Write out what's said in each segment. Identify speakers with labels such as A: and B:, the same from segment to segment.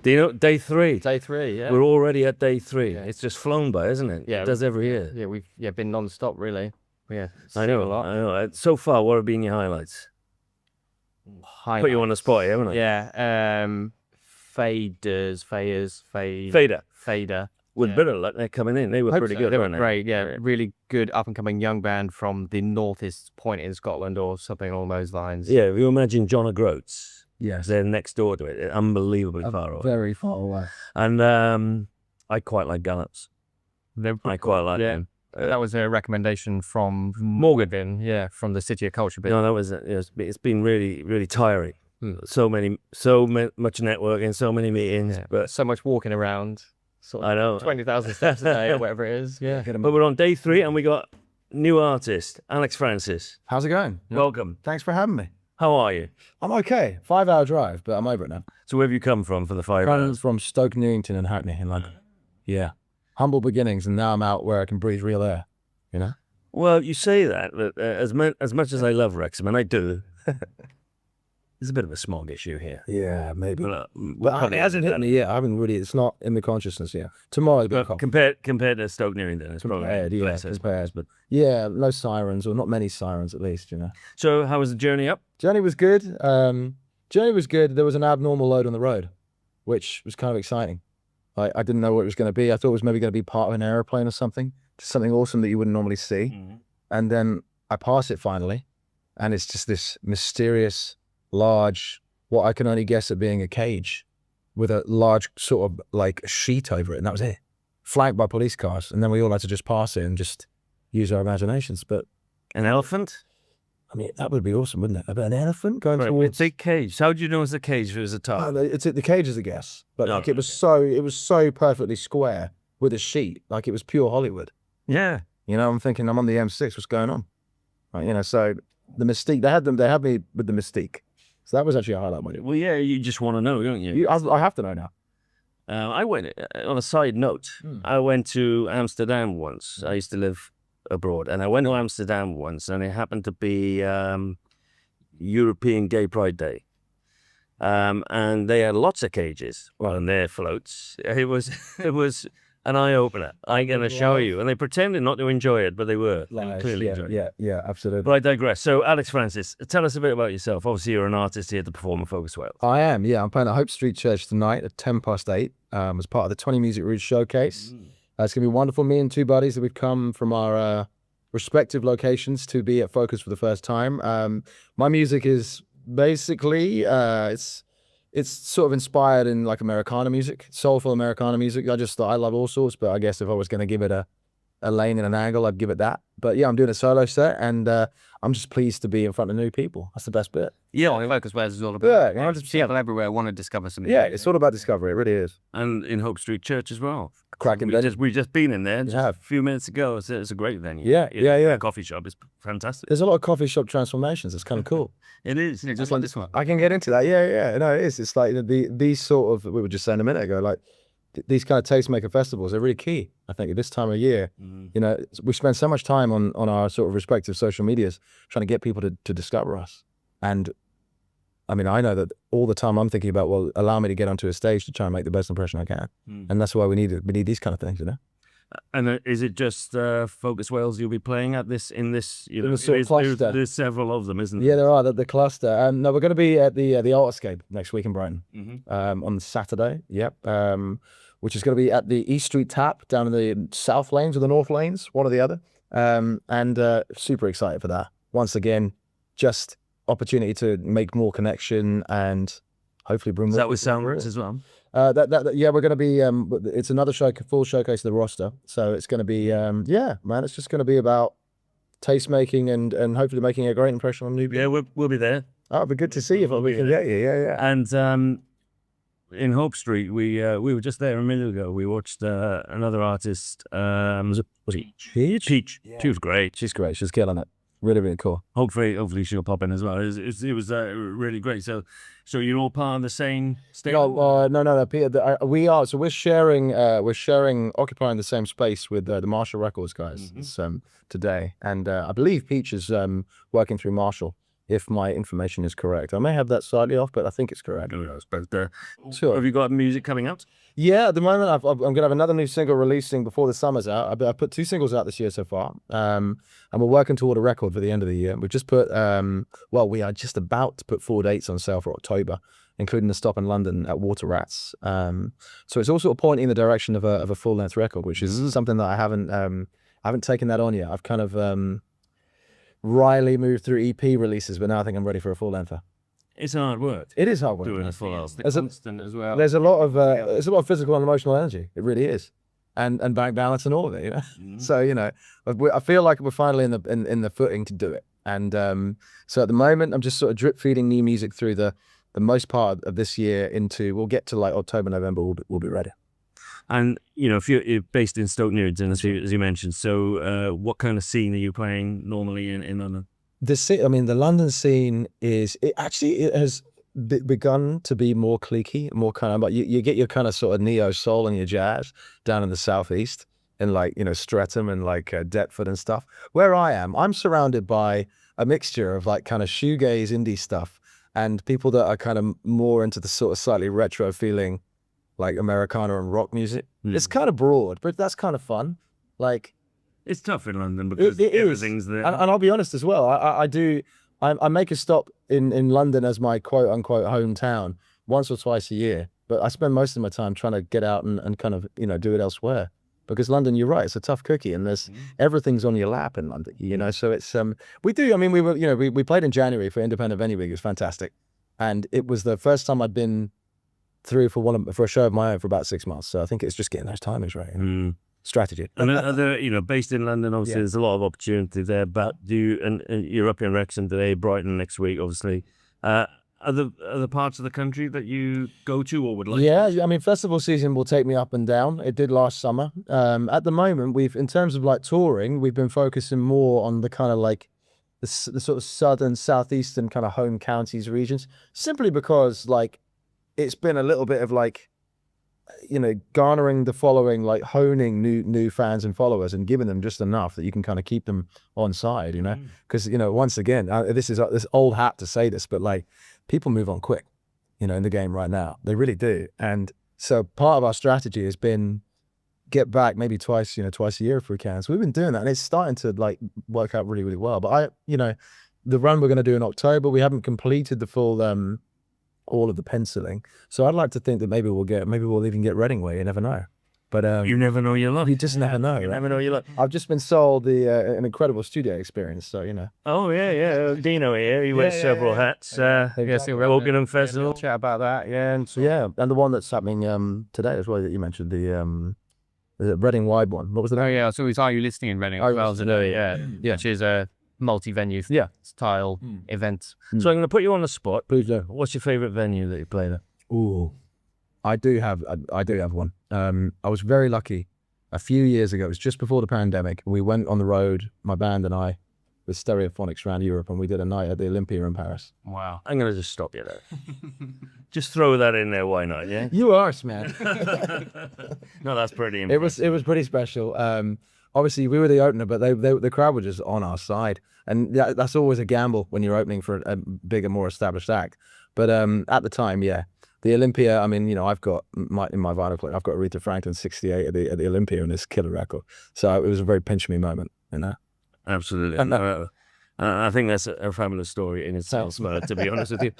A: Do you know day 3?
B: Day 3, yeah.
A: We're already at day 3. Yeah. It's just flown by, isn't it?
B: Yeah,
A: it does every year.
B: Yeah, we've been non-stop really. Yeah,
A: I know.
B: a lot.
A: I know. So far, what have been your highlights? Put you on the spot, haven't I?
B: Yeah. Faeda.
A: With a bit of luck, they're coming in. They were pretty good,
B: They
A: weren't
B: were great, yeah. Really good up-and-coming young band from the northeast point in Scotland or something along those lines.
A: Yeah, if you imagine John O'Groats.
C: Yes.
A: They're next door to it. They're unbelievably far away.
C: Very far away.
A: And I quite like Gallops. I quite like them.
B: That was a recommendation from Morgan, from the City of Culture bit.
A: No, that was it's been really, really tiring. So much networking, so many meetings, but
B: so much walking around.
A: I know
B: 20,000 steps a day or whatever it is. Yeah.
A: But we're on day 3 and we got new artist Alex Francis.
C: How's it going?
A: Welcome.
C: Thanks for having me.
A: How are you?
C: I'm okay. 5-hour drive, but I'm over it now.
A: So where have you come from for the 5 hours?
C: From Stoke Newington and Hackney in London. Yeah. Humble beginnings, and now I'm out where I can breathe real air, you know?
A: Well, you say that, but as much as I love Wrexham, and I do, there's a bit of a smog issue here.
C: Yeah, maybe.
A: But
C: it hasn't hit me yet. I haven't really, it's not in the consciousness yet. Tomorrow's a bit cold.
A: Compared to Stoke Newington, it's probably
C: compared, but yeah, no sirens, or not many sirens at least, you know.
A: So how was the journey up?
C: Journey was good. There was an abnormal load on the road, which was kind of exciting. I didn't know what it was going to be. I thought it was maybe going to be part of an airplane or something, just something awesome that you wouldn't normally see. And then I pass it finally, and it's just this mysterious, large, what I can only guess at being a cage with a large sort of like sheet over it, and that was it. Flanked by police cars, and then we all had to just pass it and just use our imaginations. But
A: an elephant?
C: I mean, that would be awesome, wouldn't it? An elephant going
A: It's
C: towards
A: a cage. How do you know it's a cage if it was a top?
C: The cage is a guess, but like it was so perfectly square with a sheet, like it was pure Hollywood.
A: Yeah.
C: You know, I'm thinking I'm on the M6. What's going on? Right, you know, so the mystique. They had me with the mystique. So that was actually a highlight.
A: Well, yeah, you just want to know, don't you?
C: I have to know now.
A: I went on a side note. I went to Amsterdam once. I used to live abroad, and I went to Amsterdam once, and it happened to be European Gay Pride Day, and they had lots of cages on their floats. It was an eye opener. I'm going to show you, and they pretended not to enjoy it, but they were. They were clearly enjoying it.
C: Yeah, absolutely.
A: But I digress. So, Alex Francis, tell us a bit about yourself. Obviously, you're an artist here to perform in Focus Wales.
C: I am. Yeah, I'm playing at Hope Street Church tonight at 8:10 as part of the 20 Music Roots showcase. It's going to be wonderful. Me and 2 buddies that we've come from our respective locations to be at Focus for the first time. My music is basically, it's sort of inspired in like Americana music, soulful Americana music. I just thought I love all sorts, but I guess if I was going to give it a lane and an angle, I'd give it that. But yeah, I'm doing a solo set, and I'm just pleased to be in front of new people. That's the best bit.
B: Yeah, well, Focus Wales is all about.
C: Yeah,
B: Seattle everywhere. Want to discover something.
C: Yeah, it's all about discovery. It really is.
A: And in Hope Street Church as well.
C: Cracking.
A: We've just been in there a few minutes ago. It's a great venue.
C: Yeah.
A: A coffee shop is fantastic.
C: There's a lot of coffee shop transformations. It's kind of cool.
A: It is.
B: Just like this one.
C: I can get into that. Yeah. No, it is. It's like these sort of, we were just saying a minute ago, like these kind of tastemaker festivals are really key. I think at this time of year, you know, we spend so much time on our sort of respective social medias trying to get people to discover us. And I mean, I know that all the time I'm thinking about, well, allow me to get onto a stage to try and make the best impression I can. And that's why we need these kind of things, you know?
A: And is it just Focus Wales you'll be playing at in this, you know, there's several of them, isn't there?
C: Yeah, there are, the cluster. No, we're going to be at the Artscape next week in Brighton on Saturday, which is going to be at the East Street Tap down in the South Lanes or the North Lanes, one or the other. And super excited for that. Once again, just opportunity to make more connection and hopefully bring more.
A: Is that with Soundworks as well?
C: Yeah, we're going to be, it's another full showcase of the roster. So it's going to be, it's just going to be about taste making and hopefully making a great impression on new people.
A: Yeah, we'll be there.
C: Oh, it'd be good to see you if we can get you. Yeah.
A: And in Hope Street, we were just there a minute ago. We watched another artist, was it Peach? Yeah. She was great.
C: She's great. She's killing it. Really, really cool.
A: Hopefully she'll pop in as well. It was really great. So you're all part of the same stage?
C: No, Peter. We are. So we're sharing, occupying the same space with the Marshall Records guys today. And I believe Peach is working through Marshall if my information is correct. I may have that slightly off, but I think it's correct.
A: Who knows? But
C: Sure.
A: have you got music coming out?
C: Yeah, at the moment, I'm going to have another new single releasing before the summer's out. I put 2 singles out this year so far, and we're working toward a record for the end of the year. We've just put, we are just about to put 4 dates on sale for October, including a stop in London at Water Rats. So it's all sort of pointing in the direction of a full-length record, which is something that I haven't taken that on yet. I've kind of wryly moved through EP releases, but now I think I'm ready for a full-lengther.
A: It's hard work.
C: It is hard work.
A: Doing a full album.
B: It's constant as well.
C: There's a lot of physical and emotional energy. It really is, and bank balance and all of it. You know, so you know, I feel like we're finally in the footing to do it. And so at the moment, I'm just sort of drip feeding new music through the most part of this year into. We'll get to like October, November. We'll be ready.
A: And you know, if you're based in Stoke Newington, as you mentioned, so what kind of scene are you playing normally in London?
C: The London scene it has begun to be more cliquey, more kind of, but you get your kind of sort of neo soul and your jazz down in the southeast, in like, you know, Streatham and like Deptford and stuff. Where I am, I'm surrounded by a mixture of like kind of shoegaze indie stuff and people that are kind of more into the sort of slightly retro feeling, like Americana and rock music. It's kind of broad, but that's kind of fun. Like,
A: it's tough in London because everything's there.
C: And I'll be honest as well. I make a stop in London as my quote unquote hometown once or twice a year, but I spend most of my time trying to get out and kind of, you know, do it elsewhere. Because London, you're right, it's a tough cookie, and there's everything's on your lap in London, you know. So it's we played in January for Independent Venue Week. It was fantastic, and it was the first time I'd been through for a show of my own for about 6 months. So I think it's just getting those timings right. You know? Strategy.
A: And other, you know, based in London, obviously there's a lot of opportunity there. But you're up in Wrexham today, Brighton next week, obviously. Other parts of the country that you go to or would like?
C: Yeah, I mean, festival season will take me up and down. It did last summer. At the moment, in terms of like touring, we've been focusing more on the kind of like the sort of southern, southeastern kind of home counties regions, simply because like it's been a little bit of like, you know, garnering the following, like honing new fans and followers and giving them just enough that you can kind of keep them on side, you know, because, you know, once again, this is this old hat to say this, but like people move on quick, you know, in the game right now. They really do. And so part of our strategy has been get back maybe twice a year if we can. So we've been doing that and it's starting to like work out really, really well. But the run we're going to do in October, we haven't completed the full, all of the penciling. So I'd like to think that maybe we'll even get Reading way. You never know. But
A: you never know your luck.
C: You just never know.
A: You never know your luck.
C: I've just been sold an incredible studio experience. So, you know.
A: Oh yeah. Dino here. He wears several hats. Wokingham Festival.
B: Chat about that. Yeah. And
C: so and the one that's happening today as well that you mentioned, the Reading wide one. What was the name?
B: Oh yeah. So Are You Listening in Reading? Yeah. Which is a multi-venue style event.
A: So I'm going to put you on the spot.
C: Please do.
A: What's your favourite venue that you play there?
C: Ooh, I do have one. I was very lucky. A few years ago, it was just before the pandemic. We went on the road, my band and I, with Stereophonics around Europe, and we did a night at the Olympia in Paris.
B: Wow.
A: I'm going to just stop you there. Just throw that in there. Why not? Yeah.
C: You arse, man.
A: No, that's pretty impressive.
C: It was pretty special. Obviously, we were the opener, but the crowd were just on our side. And that's always a gamble when you're opening for a bigger, more established act. But at the time, the Olympia, I mean, you know, I've got in my vinyl collection, I've got Aretha Franklin 68 at the Olympia on this killer record. So it was a very pinch me moment, you know?
A: Absolutely. I think that's a fabulous story in itself, to be honest with you.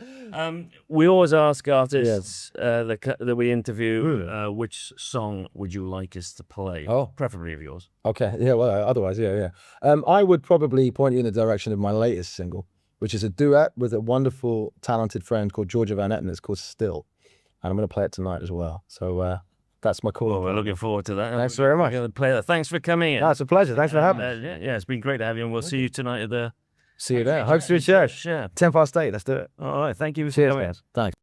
A: We always ask artists that we interview, which song would you like us to play?
C: Oh.
A: Preferably of yours.
C: Okay, yeah, well, otherwise, yeah. I would probably point you in the direction of my latest single, which is a duet with a wonderful, talented friend called Georgia Van Etten. It's called Still. And I'm going to play it tonight as well. So that's my call.
A: Well, we're looking forward to that.
C: Thanks very much.
A: Play that. Thanks for coming in.
C: No, it's a pleasure. Thanks for having me.
A: Yeah, it's been great to have you, and we'll see you tonight at the...
C: See you there. Hope Street Church.
A: Yeah.
C: 8:10. Let's do it.
A: All right. Thank you.
C: Cheers, guys. Thanks.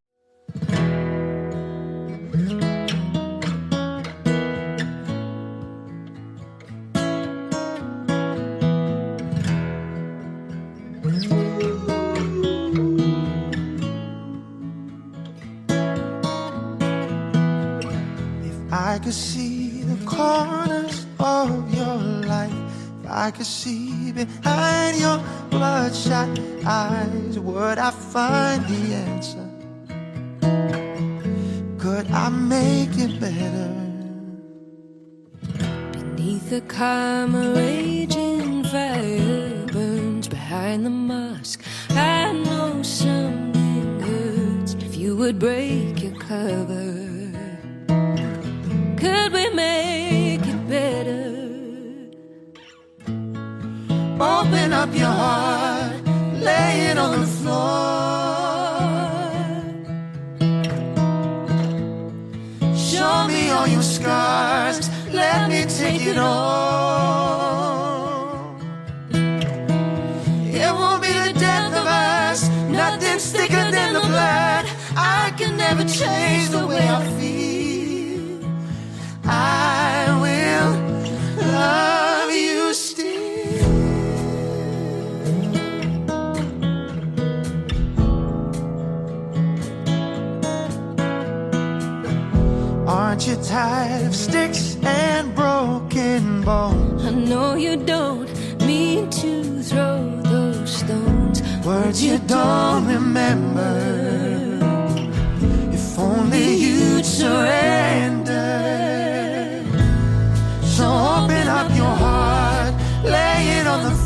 D: If I could see the corners of your life, I could see behind your bloodshot eyes, would I find the answer? Could I make it better?
E: Beneath the calm, raging fire burns behind the mask. I know something hurts. If you would break your cover, could we make it better?
D: Open up your heart, lay it on the floor. Show me all your scars, let me take it all. It won't be the death of us, nothing's thicker than the blood. I can never change the way I feel. I will love you still. Aren't you tired of sticks and broken bones?
E: I know you don't mean to throw those stones.
D: Words you don't remember. If only you'd surrender. So open up your heart, lay it on the floor.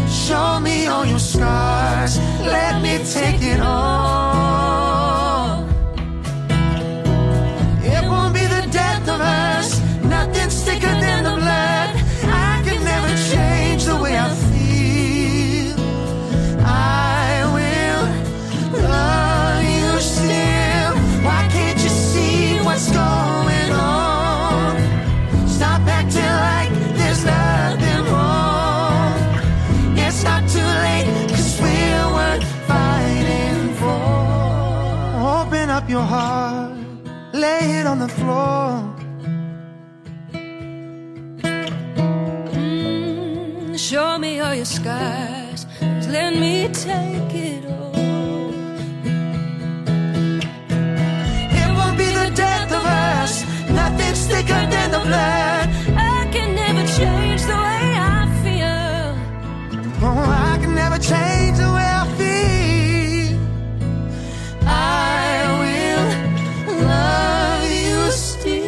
D: Show me all your scars, let me take it all. It won't be the death of us, nothing's thicker than the blood. I can never change the way I feel. I will love you still. Why can't you see what's going on? Stop acting like there's nothing wrong. It's not too late, 'cause we're worth fighting for. Open up your heart, lay it on the floor.
E: Show me all your scars, just let me take it all.
D: It won't be the death of us, nothing's thicker than the blood.
E: I can never change the way I feel.
D: Oh, I can never change the way I feel. I will love you still.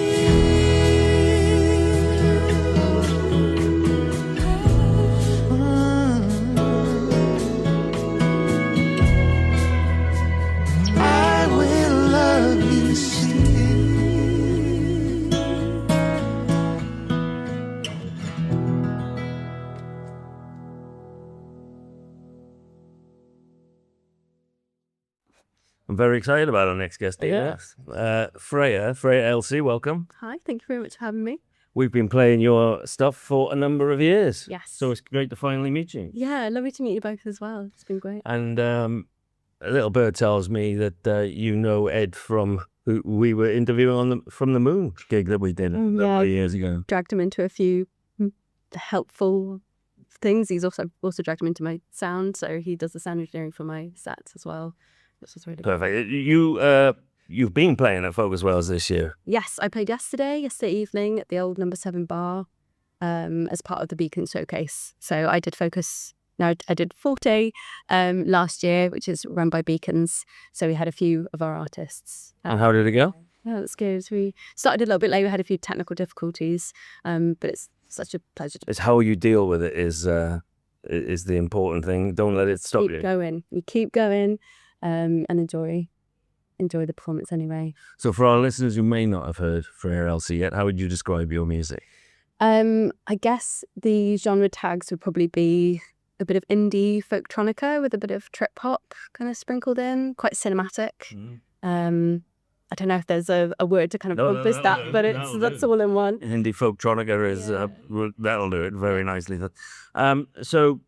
D: I will love you still.
A: I'm very excited about our next guest.
B: Yes.
A: Freyja Elsy, welcome.
F: Hi, thank you very much for having me.
A: We've been playing your stuff for a number of years.
F: Yes.
A: So it's great to finally meet you.
F: Yeah, lovely to meet you both as well. It's been great.
A: And a little bird tells me that you know Ed from who we were interviewing on the From the Moon gig that we did a number of years ago.
F: Dragged him into a few helpful things. He's also dragged him into my sound, so he does the sound engineering for my sets as well. This was really
A: Perfect. You've been playing at Focus Wells this year.
F: Yes, I played yesterday evening at the old Number 7 bar as part of the Beacon showcase. So I did Focus. No, I did Forte last year, which is run by Beacons. So we had a few of our artists.
A: And how did it go?
F: Yeah, that's good. We started a little bit late. We had a few technical difficulties, but it's such a pleasure to
A: It's how you deal with it is the important thing. Don't let it stop
F: keep
A: you.
F: going. We keep going and enjoy the performance anyway.
A: So for our listeners who may not have heard Freyja Elsy yet, how would you describe your music?
F: I guess the genre tags would probably be a bit of indie folktronica with a bit of trip hop kind of sprinkled in, quite cinematic. I don't know if there's a word to kind of encompass that, but that's all in one.
A: Indie folktronica is that'll do it very nicely. So,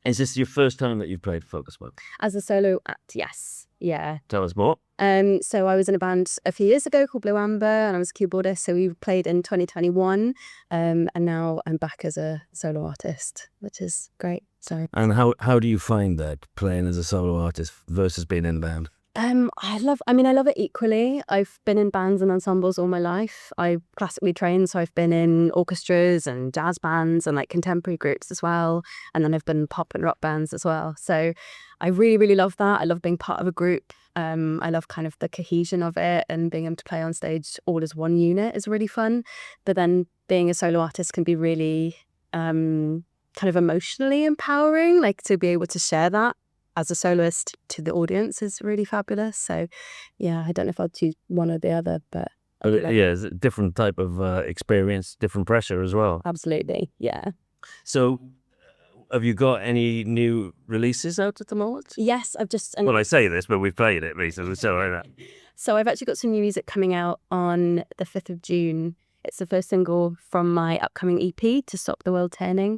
A: is this your first time that you've played Focus Wells?
F: As a solo act, yes, yeah.
A: Tell us more.
F: So I was in a band a few years ago called Blue Amber, and I was a keyboardist. So we played in 2021, and now I'm back as a solo artist, which is great. So
A: And how do you find that playing as a solo artist versus being in a band?
F: I love it equally. I've been in bands and ensembles all my life. I classically trained, so I've been in orchestras and jazz bands and like contemporary groups as well. And then I've been in pop and rock bands as well. So I really, really love that. I love being part of a group. I love kind of the cohesion of it, and being able to play on stage all as one unit is really fun. But then being a solo artist can be really kind of emotionally empowering, like to be able to share that as a soloist to the audience is really fabulous. So yeah, I don't know if I'll choose one or the other, but
A: Yeah, it's a different type of experience, different pressure as well.
F: absolutely, yeah.
A: So have you got any new releases out at the moment?
F: Yes, I've just
A: Well, I say this, but we've played it recently, so I know.
F: so I've actually got some new music coming out on the 5th of June. It's the first single from my upcoming EP, To Stop the World Turning.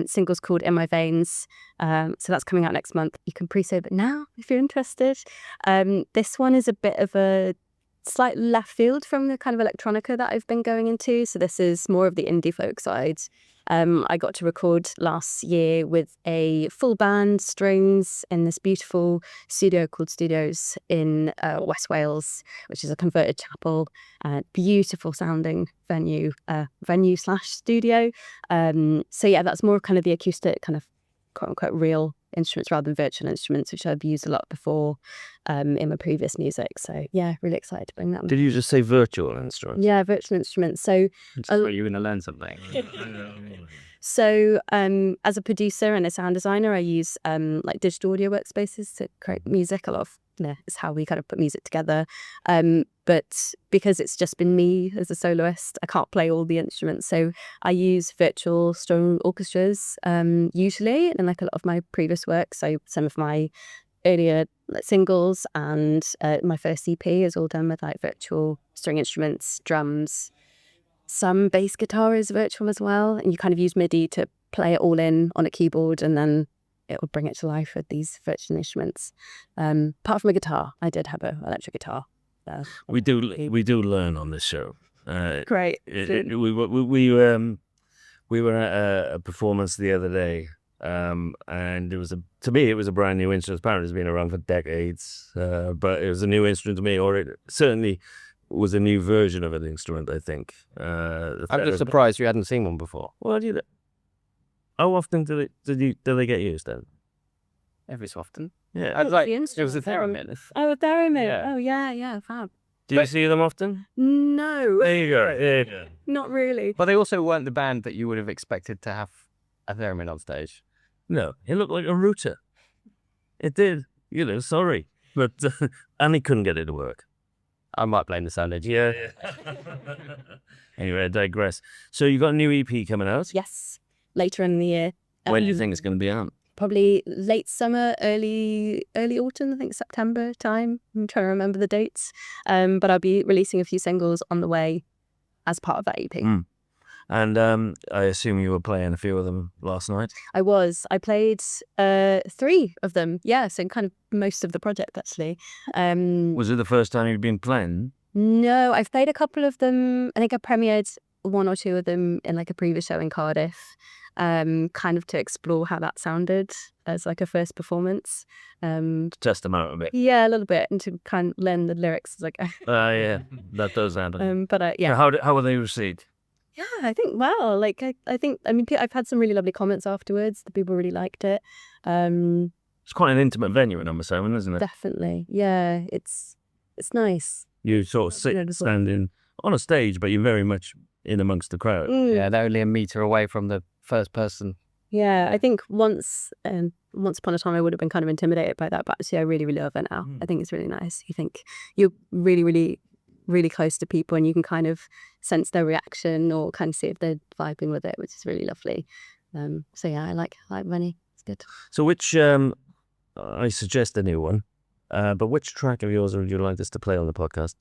F: Single's called In My Veins. So that's coming out next month. You can pre-save it now if you're interested. This one is a bit of a slight left field from the kind of electronica that I've been going into. So this is more of the indie folk side. I got to record last year with a full band, strings, in this beautiful studio called Studios in West Wales, which is a converted chapel, beautiful sounding venue / studio. So yeah, that's more kind of the acoustic kind of quote unquote real instruments rather than virtual instruments, which I've used a lot before in my previous music. So yeah, really excited to bring that.
A: Did you just say virtual instruments?
F: Yeah, virtual instruments. So
B: Are you going to learn something?
F: So as a producer and a sound designer, I use like digital audio workspaces to create music. A lot of it's how we kind of put music together. But because it's just been me as a soloist, I can't play all the instruments. So I use virtual string orchestras usually in like a lot of my previous work. So some of my earlier singles and my first EP is all done with like virtual string instruments, drums. Some bass guitar is virtual as well, and you kind of use MIDI to play it all in on a keyboard, and then it will bring it to life with these virtual instruments. Apart from a guitar, I did have an electric guitar.
A: We do learn on this show.
F: Great.
A: We were at a performance the other day, and to me it was a brand new instrument. Apparently, it's been around for decades, but it was a new instrument to me, or it certainly was a new version of an instrument, I think.
B: I'm just surprised you hadn't seen one before.
A: Well, how often do they get used then?
B: Every so often.
A: Yeah.
B: I was like,
F: The
B: it was a
F: instrument.
B: theremin.
F: Oh, a theremin.
B: Yeah.
F: Oh, yeah, fab.
A: Do you see them often?
F: No,
A: There you go. There you go.
F: not really.
B: But they also weren't the band that you would have expected to have a theremin on stage.
A: No, it looked like a router. It did. Sorry, but and he couldn't get it to work.
B: I might blame the sound engineer.
A: Yeah. Anyway, I digress. So you got a new EP coming out.
F: Yes, later in the year.
A: When do you think it's going to be out?
F: Probably late summer, early autumn, I think September time. I'm trying to remember the dates. But I'll be releasing a few singles on the way as part of that EP.
A: And I assume you were playing a few of them last night.
F: I played 3 of them. Yeah, so kind of most of the project actually.
A: Was it the first time you'd been playing?
F: No, I've played a couple of them. I think I premiered 1 or 2 of them in like a previous show in Cardiff. Kind of to explore how that sounded as like a first performance.
A: Test them out a bit.
F: Yeah, a little bit, and to kind of learn the lyrics as I go.
A: Yeah, that does happen.
F: But yeah.
A: How were they received?
F: Yeah, I think well, like I think I've had some really lovely comments afterwards. The people really liked it.
A: It's quite an intimate venue in Humberside, isn't it?
F: Definitely, yeah. It's nice.
A: You sort of standing on a stage, but you're very much in amongst the crowd.
B: Yeah, they're only a metre away from the first person.
F: Yeah, I think once upon a time I would have been kind of intimidated by that, but actually I really, really love it now. I think it's really nice. You think you're really, really, really close to people, and you can kind of sense their reaction or kind of see if they're vibing with it, which is really lovely. So yeah, I like Bunny. It's good.
A: So which I suggest a new one, but which track of yours would you like us to play on the podcast?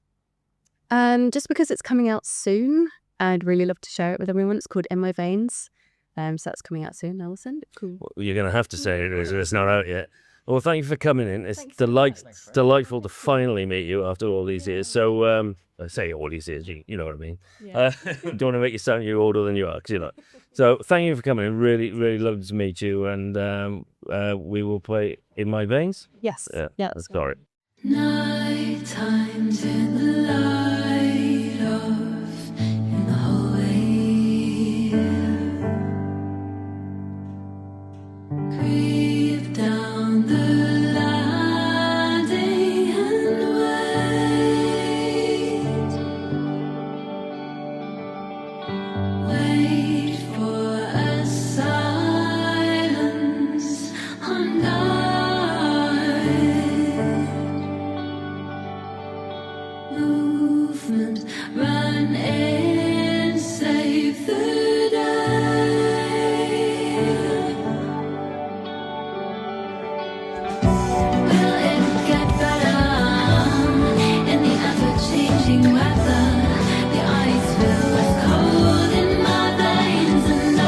F: Just because it's coming out soon, I'd really love to share it with everyone. It's called In My Veins. So that's coming out soon. I'll send it. Cool.
A: Well, you're going to have to say it. It's not out yet. Well, thank you for coming in. It's delightful to finally meet you after all these years. So, I say all these years, you know what I mean.
F: Yeah.
A: Don't want to make you sound you're older than you are, because you're not. So, thank you for coming in. Really, really lovely to meet you. And we will play In My Veins.
F: Yes.
A: Yeah,
F: Yeah.
A: let's go.
E: Night times in the light off in the hallway. Creep down the landing and wait for a silence unguided. Movement, run in, save the day. Will it get better in the ever-changing weather? The ice feels cold in my veins and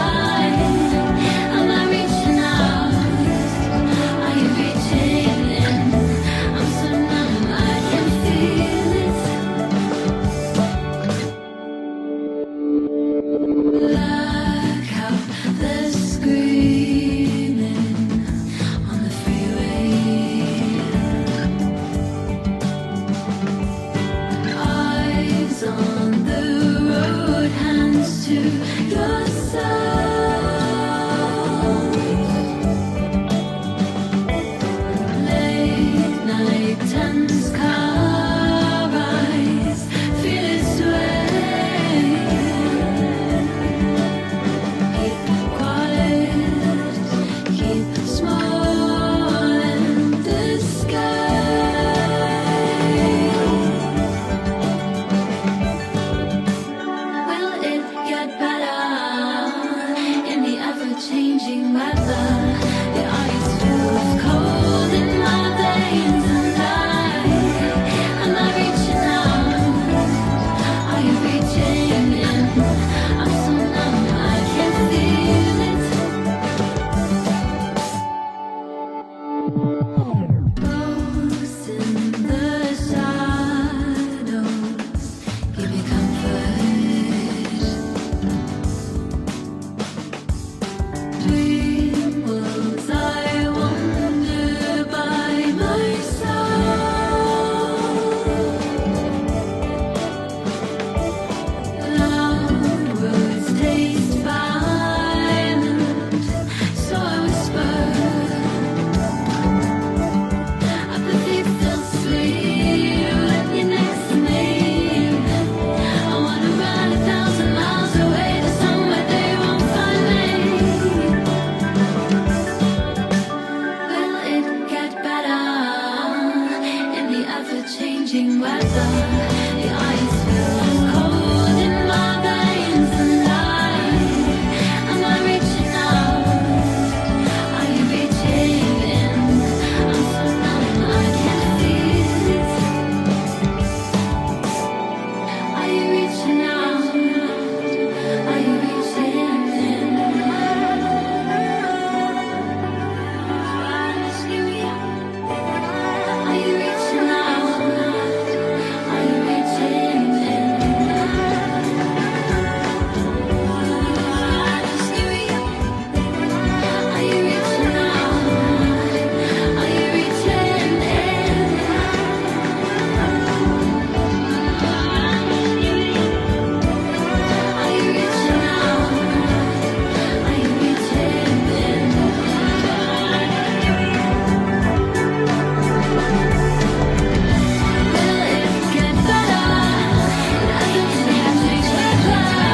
E: am I reaching out? Are you reaching in? I'm so numb, I can feel it. Black out, they're screaming on the freeway. Eyes on the road, hands to yourself. Late night tense car rides, feel it sway. Keep quiet, keep small in the sky. Will it get better in the ever-changing weather? The ice feels cold in my veins and am I reaching out? Are you reaching in? I'm so numb, I can feel it. Ghosts in the shadows give me comfort. Dream worlds, I wander by myself. Loud words taste violent, so I whisper. Apathy feels sweet when you're next to me. I wanna run 1,000 miles away to somewhere they won't find me. Will it get better in the ever-changing weather? The ice feels cold in my veins and am I reaching out? Are you reaching in? I'm so numb, I can feel it. Are you reaching out? Are you reaching in? Are you reaching out? Are you reaching in? Are you reaching out? Are you reaching in? Are you reaching out? Are you reaching in? Will it get better? Ever-changing weather.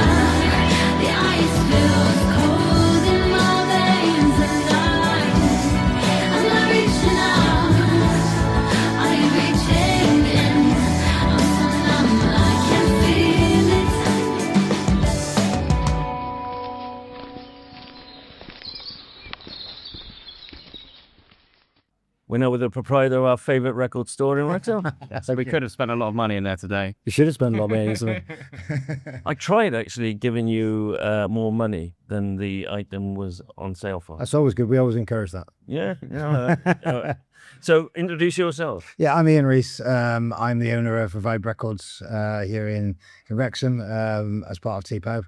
E: The ice feels cold in my veins and am I reaching out? Are you reaching in? I'm so numb, I can feel it.
A: We're now with the proprietor of our favourite record store in Wrexham.
B: So we could have spent a lot of money in there today.
C: You should have spent a lot of money, isn't it?
A: I tried actually giving you more money than the item was on sale for.
G: That's always good. We always encourage that.
A: Yeah. So introduce yourself.
G: Yeah, I'm Ian Rees. I'm the owner of Revibe Records here in Wrexham as part of T-Pub.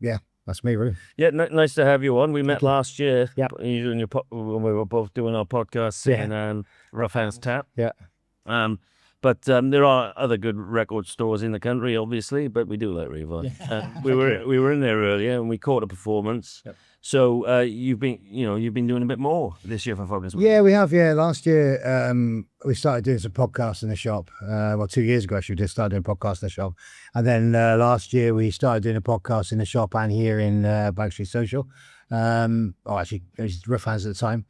G: Yeah, That's me, really.
A: Yeah, nice to have you on. We met last year.
G: Yep.
A: You and your when we were both doing our podcast in Rough House Tap.
G: Yeah.
A: But there are other good record stores in the country, obviously. But we do like Revive. We were in there earlier, and we caught a performance.
G: Yep.
A: So you've been doing a bit more this year for Focus.
G: Yeah, we have. Yeah, last year we started doing some podcasts in the shop. 2 years ago, actually, we just started doing podcasts in the shop, and then last year we started doing a podcast in the shop and here in Bank Street Social. Actually, it was Rough Hands at the time.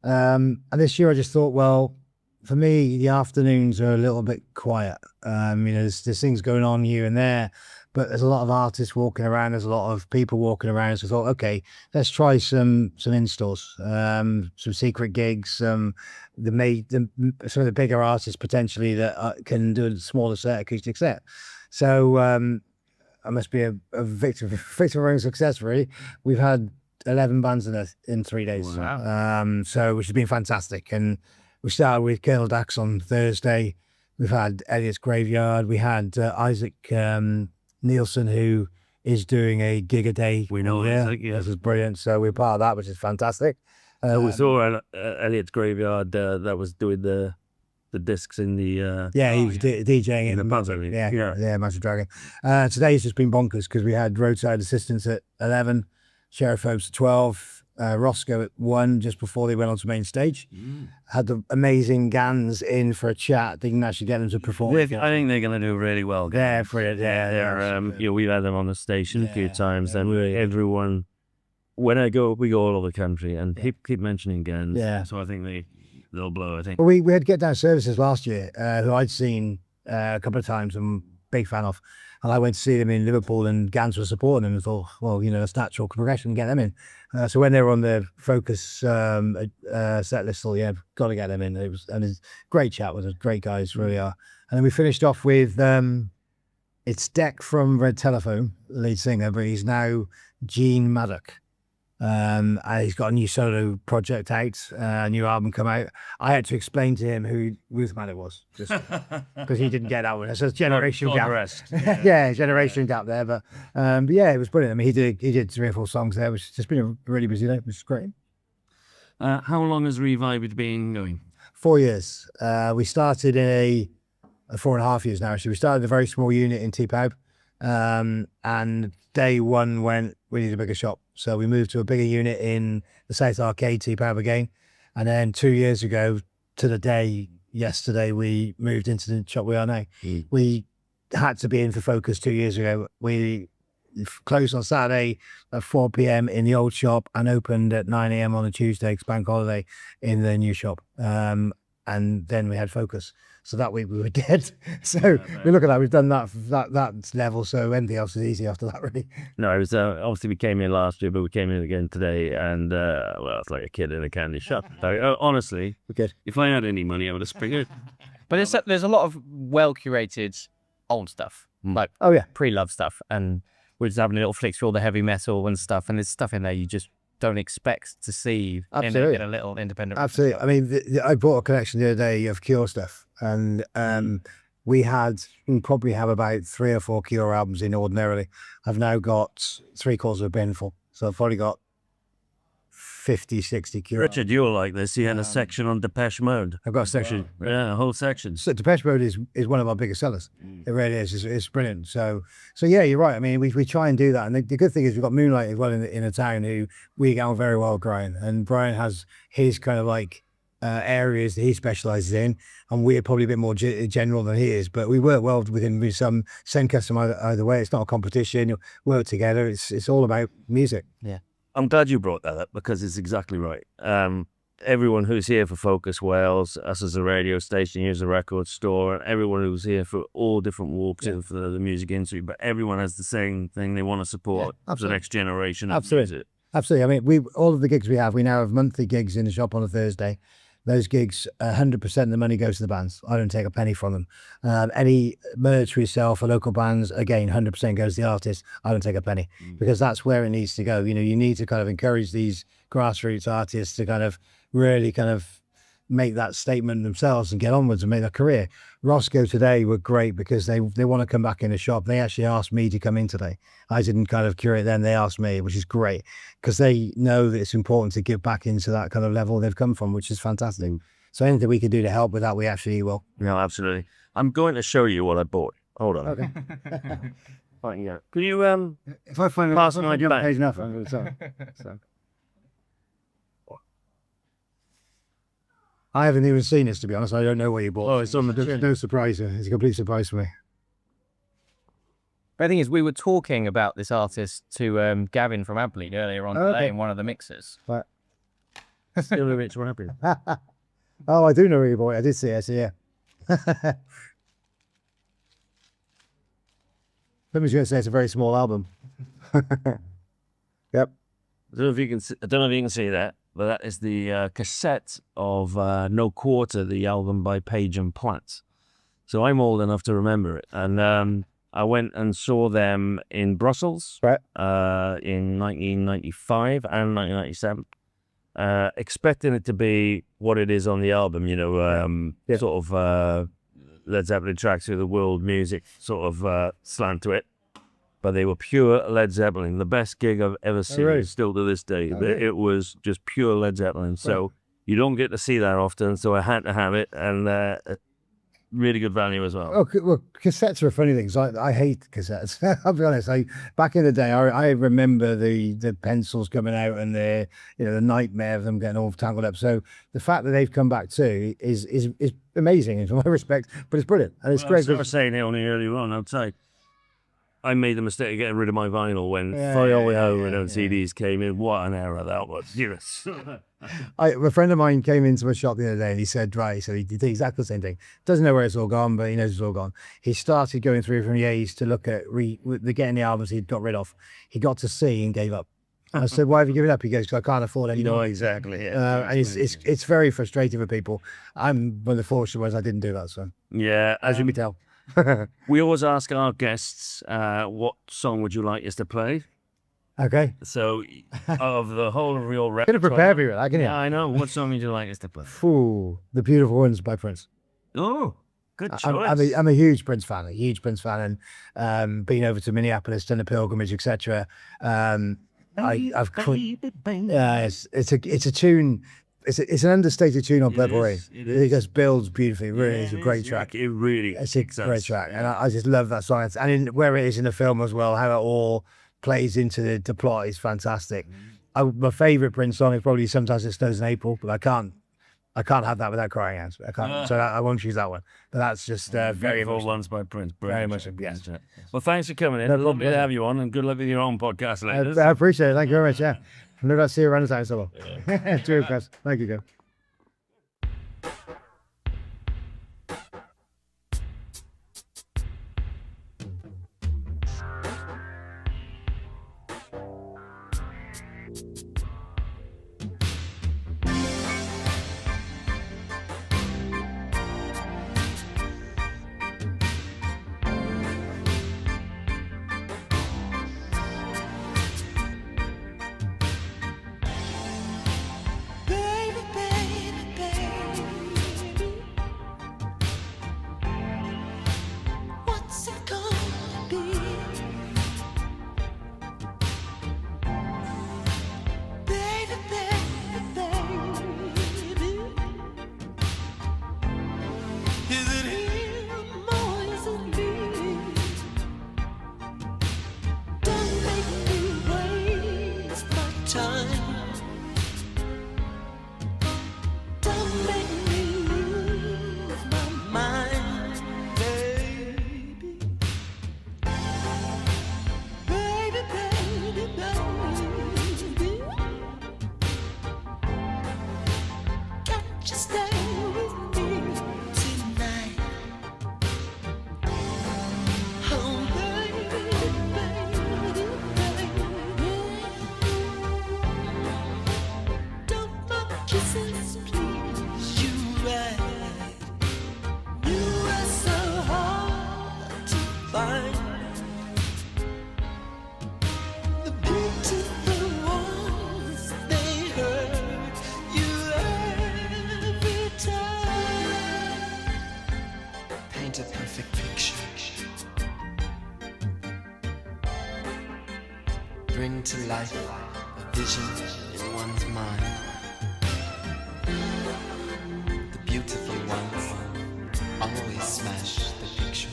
G: And this year I just thought, well, for me, the afternoons are a little bit quiet. There's things going on here and there, but there's a lot of artists walking around. There's a lot of people walking around. So I thought, okay, let's try some installs, some secret gigs, some of the bigger artists potentially that can do a smaller set, acoustic set. So I must be a victim of my own success, really. We've had 11 bands in 3 days.
A: Wow.
G: Which has been fantastic. And we started with Colonel Dax on Thursday. We've had Elliot's Graveyard. We had Isaac Nielsen, who is doing a gig a day.
A: We know Isaac, yeah.
G: This is brilliant. So we're part of that, which is fantastic.
A: We saw Elliot's Graveyard that was doing the discs in the
G: he was DJing
A: in the pub.
G: Yeah, Master Dragon. Today's just been bonkers because we had Roadside Assistance at 11, Sheriff Hopes at 12, Roscoe at 1 just before they went on to main stage. Had the amazing Gans in for a chat. Didn't actually get them to perform.
A: I think they're going to do really well.
G: Yeah, for it.
A: They're we've had them on the station a few times, and everyone. When we go all over the country, and keep mentioning Gans.
G: Yeah.
A: So I think they'll blow. I think.
G: Well, we had Get Down Services last year, who I'd seen a couple of times. I'm a big fan of. And I went to see them in Liverpool, and Gans was supporting them. And thought, well, it's natural progression, get them in. So when they were on the Focus set list, got to get them in. It was a great chat with them, great guys, really are. And then we finished off with it's Deck from Red Telephone, lead singer, but he's now Gene Maddock. And he's got a new solo project out, a new album come out. I had to explain to him who Ruth Maddock was, just because he didn't get that one. So it's generational gap. Yeah, generation gap there. But yeah, it was brilliant. I mean, he did 3 or 4 songs there, which has just been a really busy day, which is great.
A: How long has Revive been going?
G: 4 years. We started in 4.5 years now. Actually, we started a very small unit in T-Pub, and day one went, we need a bigger shop. So we moved to a bigger unit in the South Arcade T-Pub again. And then 2 years ago to the day yesterday, we moved into the shop we are now. We had to be in for Focus 2 years ago. We closed on Saturday at 4 p.m. in the old shop and opened at 9 a.m. on a Tuesday, 'cause bank holiday, in the new shop. And then we had Focus. So that week we were dead. So we look at that. We've done that level. So anything else is easy after that, really.
A: No, it was obviously we came in last year, but we came in again today, and it's like a kid in a candy shop. Honestly, if I had any money, I would have spring it.
B: But there's a lot of well curated old stuff, like pre-love stuff, and we're just having a little flick through all the heavy metal and stuff, and there's stuff in there you just don't expect to see in a little independent.
G: Absolutely. I mean, I bought a collection the other day of Cure stuff, and we probably have about 3 or 4 Cure albums in ordinarily. I've now got 3/4 of a bin full, so I've probably got 50, 60 Cure.
A: Richard, you'll like this. He had a section on Depeche Mode.
G: I've got a section.
A: Yeah, a whole section.
G: So Depeche Mode is one of our biggest sellers. It really is. It's brilliant. So yeah, you're right. I mean, we try and do that. And the good thing is we've got Moonlight as well in a town who we get on very well with Brian. And Brian has his kind of like areas that he specialises in. And we're probably a bit more general than he is. But we work well with him. We send custom either way. It's not a competition. You work together. It's all about music.
B: Yeah.
A: I'm glad you brought that up because it's exactly right. Everyone who's here for Focus Wales, us as a radio station, here's a record store, and everyone who's here for all different walks of the music industry, but everyone has the same thing. They want to support the next generation of music.
G: Absolutely. I mean, all of the gigs we now have monthly gigs in the shop on a Thursday. Those gigs, 100% of the money goes to the bands. I don't take a penny from them. Any merch we sell for local bands, again, 100% goes to the artist. I don't take a penny because that's where it needs to go. You need to kind of encourage these grassroots artists to kind of really kind of make that statement themselves and get onwards and make their career. Roscoe today were great because they want to come back in the shop. They actually asked me to come in today. I didn't kind of curate them. They asked me, which is great because they know that it's important to get back into that kind of level they've come from, which is fantastic. So anything we can do to help with that, we actually will.
A: No, absolutely. I'm going to show you what I bought. Hold on.
G: Okay.
A: Right, yeah. Can you
G: If I find
A: pass my
G: jump
A: back?
G: page enough, I'm going to tell. So. I haven't even seen this, to be honest. I don't know what you bought.
A: Oh, it's on the
G: There's no surprise. It's a complete surprise for me.
B: But the thing is, we were talking about this artist to Gavin from Ableed earlier on today in one of the mixes.
G: But...
A: Still a bit happy.
G: Oh, I do know what you bought. I did see it. So yeah. Somebody's going to say it's a very small album. Yep.
A: I don't know if you can see that, but that is the cassette of No Quarter, the album by Page and Platt. So I'm old enough to remember it. And I went and saw them in Brussels
G: Right.
A: In 1995 and 1997, expecting it to be what it is on the album, you know, sort of Led Zeppelin tracks through the world music sort of slant to it. But they were pure Led Zeppelin. The best gig I've ever seen,
G: really?
A: still to this day.
G: Oh, really?
A: It was just pure Led Zeppelin. So you don't get to see that often, so I had to have it, and really good value as well.
G: Oh, well, cassettes are funny things. I hate cassettes. I'll be honest. Back in the day, I remember the pencils coming out and the nightmare of them getting all tangled up. So the fact that they've come back too is amazing in my respect. But it's brilliant and it's great.
A: I was saying it only earlier on outside. I made the mistake of getting rid of my vinyl when Freyja and CDs came in. What an error that was. Yes.
G: A friend of mine came into a shop the other day and he said, he did exactly the same thing. Doesn't know where it's all gone, but he knows it's all gone. He started going through from Ye's to look at getting the albums he'd got rid of. He got to C and gave up. I said, why have you given up? He goes, because I can't afford any more.
A: No, exactly. Yeah.
G: And it's very frustrating for people. I'm one of the fortunate ones I didn't do that. So
A: Yeah.
G: as you can tell.
A: We always ask our guests, what song would you like us to play?
G: Okay.
A: So, of the whole of your
G: Gonna prepare me with that, can you?
A: Yeah, I know. What song would you like us to play?
G: Ooh, The Beautiful Ones by Prince.
A: Oh, good choice.
G: I'm a huge Prince fan, and been over to Minneapolis, done a pilgrimage, etc. It's a tune. It's an understated tune on Purple Rain. It just builds beautifully. It really is a great track.
A: It really
G: It's a great track, and I just love that song. And where it is in the film as well, how it all plays into the plot is fantastic. My favourite Prince song is probably Sometimes It Snows in April, but I can't have that without crying out. I can't, so I won't choose that one. But that's just very
A: Beautiful
G: much.
A: Ones by Prince.
G: Very
A: Brilliant.
G: much, yes.
A: Well, thanks for coming in.
G: No,
A: Lovely to have you on, and good luck with your own podcast later.
G: I appreciate it. Thank you very much. Yeah, I'm not see you around the time so well. Cheers, guys. Thank you, guys.
D: Baby, baby, baby, what's it gonna be? Baby, baby, baby, is it him or is it me? Don't make me waste my time. Don't make me lose my mind, baby. Baby, baby, baby. Can't you stay with me tonight? paint a perfect picture. Bring to life a vision in one's mind. The beautiful ones always smash the picture.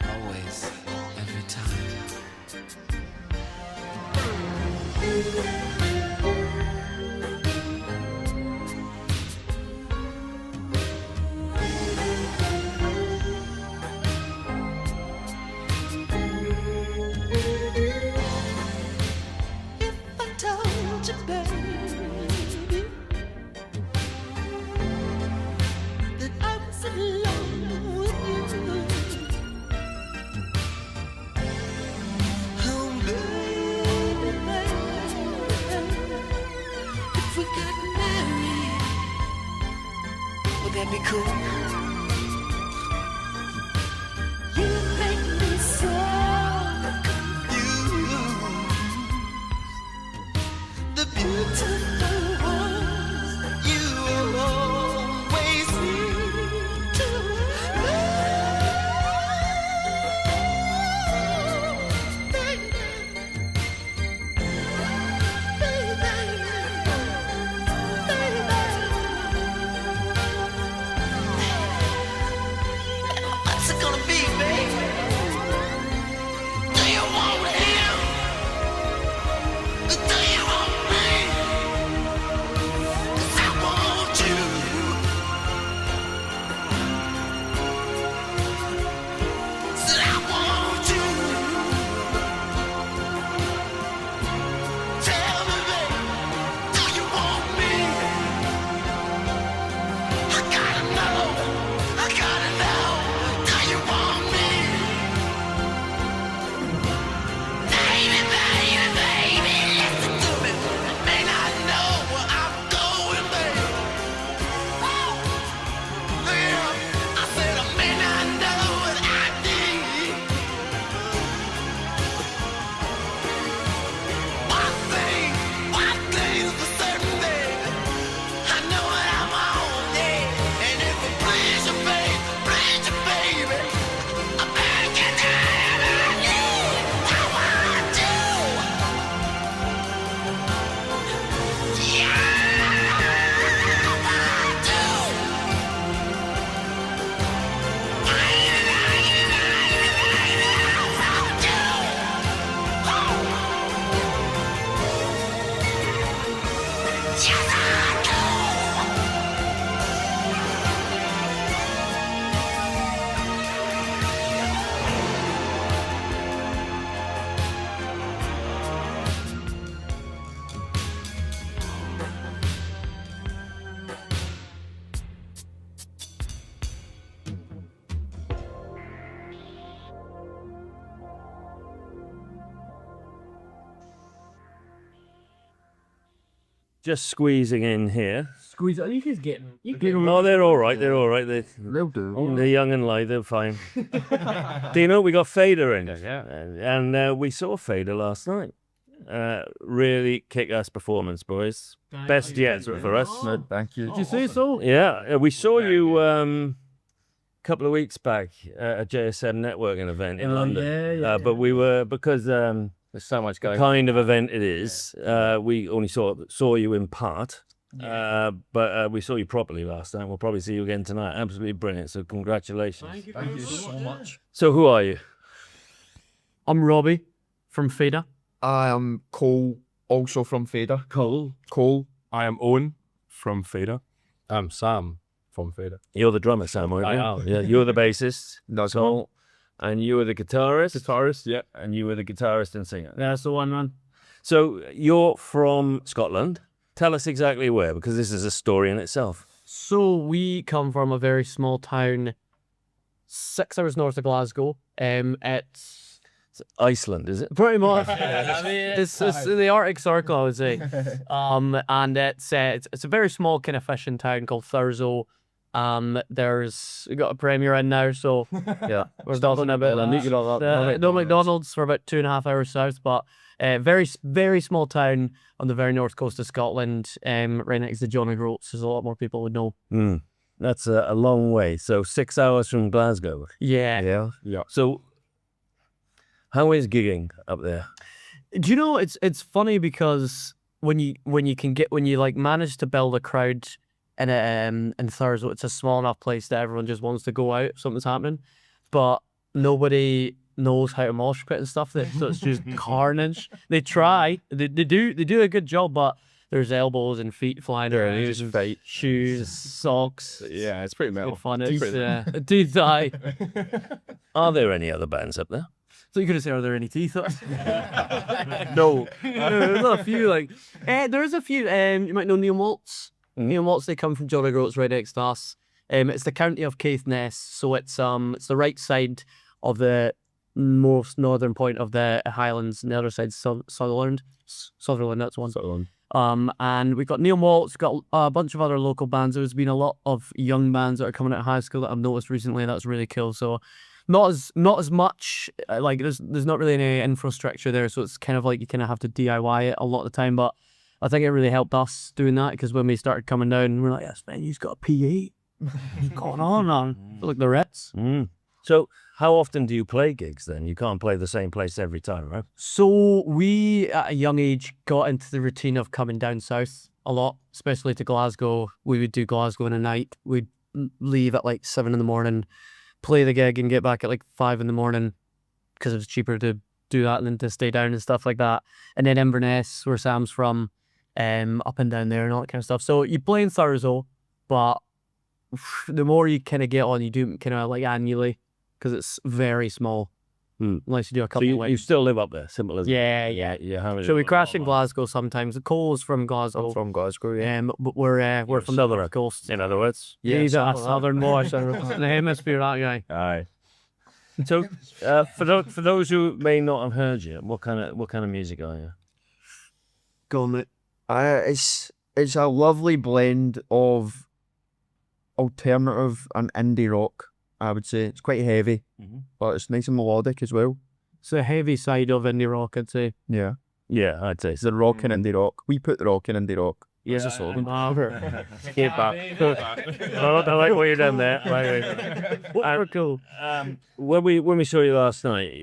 D: Always, every time. That'd be cool. You make me so confused. The beautiful ones you always seem to What's it gonna be, babe? Do you want him? Do you want me? 'Cause I want you. Said I want you. Tell me, babe, do you want me? I gotta know. I gotta know. Do you want me? Baby, baby, baby, listen to me. May not know where I'm going, baby. Yeah, I said I may not know what I need. One thing's for certain, baby. I know what I'm on, yeah. And if it please you, baby, I better get down on you. I want you. Yeah, I want you. Yes, I do.
A: Just squeezing in here.
B: Squeeze it. You just getting.
A: Oh, they're all right. They're all right.
C: They'll do.
A: They're young and light. They're fine. Dino, we got Faeda in.
B: Yeah.
A: And we saw Faeda last night. Really kick-ass performance, boys. Best yet for us.
C: Thank you.
B: Did you see so?
A: Yeah, we saw you a couple of weeks back at a JSM networking event in London. But we were, because
B: There's so much
A: the
B: going.
A: kind of event it is, we only saw you in part. But we saw you properly last night. We'll probably see you again tonight. Absolutely brilliant. So congratulations.
B: Thank you so much.
A: So who are you?
H: I'm Robbie from Faeda.
I: I am Cole, also from Faeda. Cole.
J: I am Owen from Faeda.
C: I'm Sam from Faeda.
A: You're the drummer, Sam, aren't you?
C: I am.
A: Yeah, you're the bassist.
I: That's
A: Cole. And you were the guitarist.
J: Guitarist, yeah.
A: And you were the guitarist and singer.
H: That's the one, man.
A: So you're from Scotland. Tell us exactly where, because this is a story in itself.
H: So we come from a very small town, 6 hours north of Glasgow. It's
A: Iceland, is it?
H: pretty much. I mean, it's the Arctic Circle, I would say. And it's a very small kind of fishing town called Thurso. We got a Premier in now, so
A: Yeah.
H: we're talking about no McDonald's for about 2.5 hours south, but very small town on the very north coast of Scotland, right next to John O'Groats, as a lot more people would know.
A: Mm. That's a long way. So 6 hours from Glasgow.
B: Yeah.
A: Yeah. So how is gigging up there?
H: Do you know it's funny because when you like manage to build a crowd in Thurso, it's a small enough place that everyone just wants to go out if something's happening, but nobody knows how to mosh pit and stuff. So it's just carnage. They try, they do a good job, but there's elbows and feet flying around,
J: just fight.
H: shoes, socks.
J: Yeah, it's pretty metal.
H: Good fun. Teeth die.
A: Are there any other bands up there?
H: So you could have said, are there any teeth?
A: No.
H: There's a few. Like, there's a few. You might know Neil Maltz. Neil Maltz. They come from Jolly Groats right next to us. It's the county of Caithness, so it's the right side of the most northern point of the Highlands, and the other side Sutherland. That's one.
J: Sutherland.
H: And we've got Neil Maltz, got a bunch of other local bands. There's been a lot of young bands that are coming out of high school that I've noticed recently. That's really cool. So not as much, like there's not really any infrastructure there, so it's kind of like you kind of have to DIY it a lot of the time. But I think it really helped us doing that, because when we started coming down, we're like, yes, man, you've got a PA. What's going on, man? Like the Ritz.
A: So how often do you play gigs then? You can't play the same place every time, right?
H: So we, at a young age, got into the routine of coming down south a lot, especially to Glasgow. We would do Glasgow in a night. We'd leave at like 7 in, play the gig and get back at like 5 in, because it was cheaper to do that than to stay down and stuff like that. And then Inverness, where Sam's from, up and down there and all that kind of stuff. So you play in Thurso, but the more you kind of get on, you do kind of like annually, because it's very small. Unless you do a couple of weeks.
A: You still live up there, simple as
H: Yeah.
A: Yeah.
H: So we crash in Glasgow sometimes. Cole's from Glasgow.
J: I'm from Glasgow, yeah.
H: But we're from the Southern Coast.
A: in other words.
H: Yeah, he's a southern boy. In the hemisphere, that guy.
A: Aye. So for those who may not have heard you, what kind of music are you?
I: Go on, mate. It's a lovely blend of alternative and indie rock, I would say. It's quite heavy, but it's nice and melodic as well.
H: It's the heavy side of indie rock, I'd say.
I: Yeah.
A: Yeah, I'd say.
I: It's the rock and indie rock. We put the rock in indie rock.
A: Yeah,
I: That's a slogan.
A: Keep back. I like what you've done there.
H: We're cool.
A: When we saw you last night,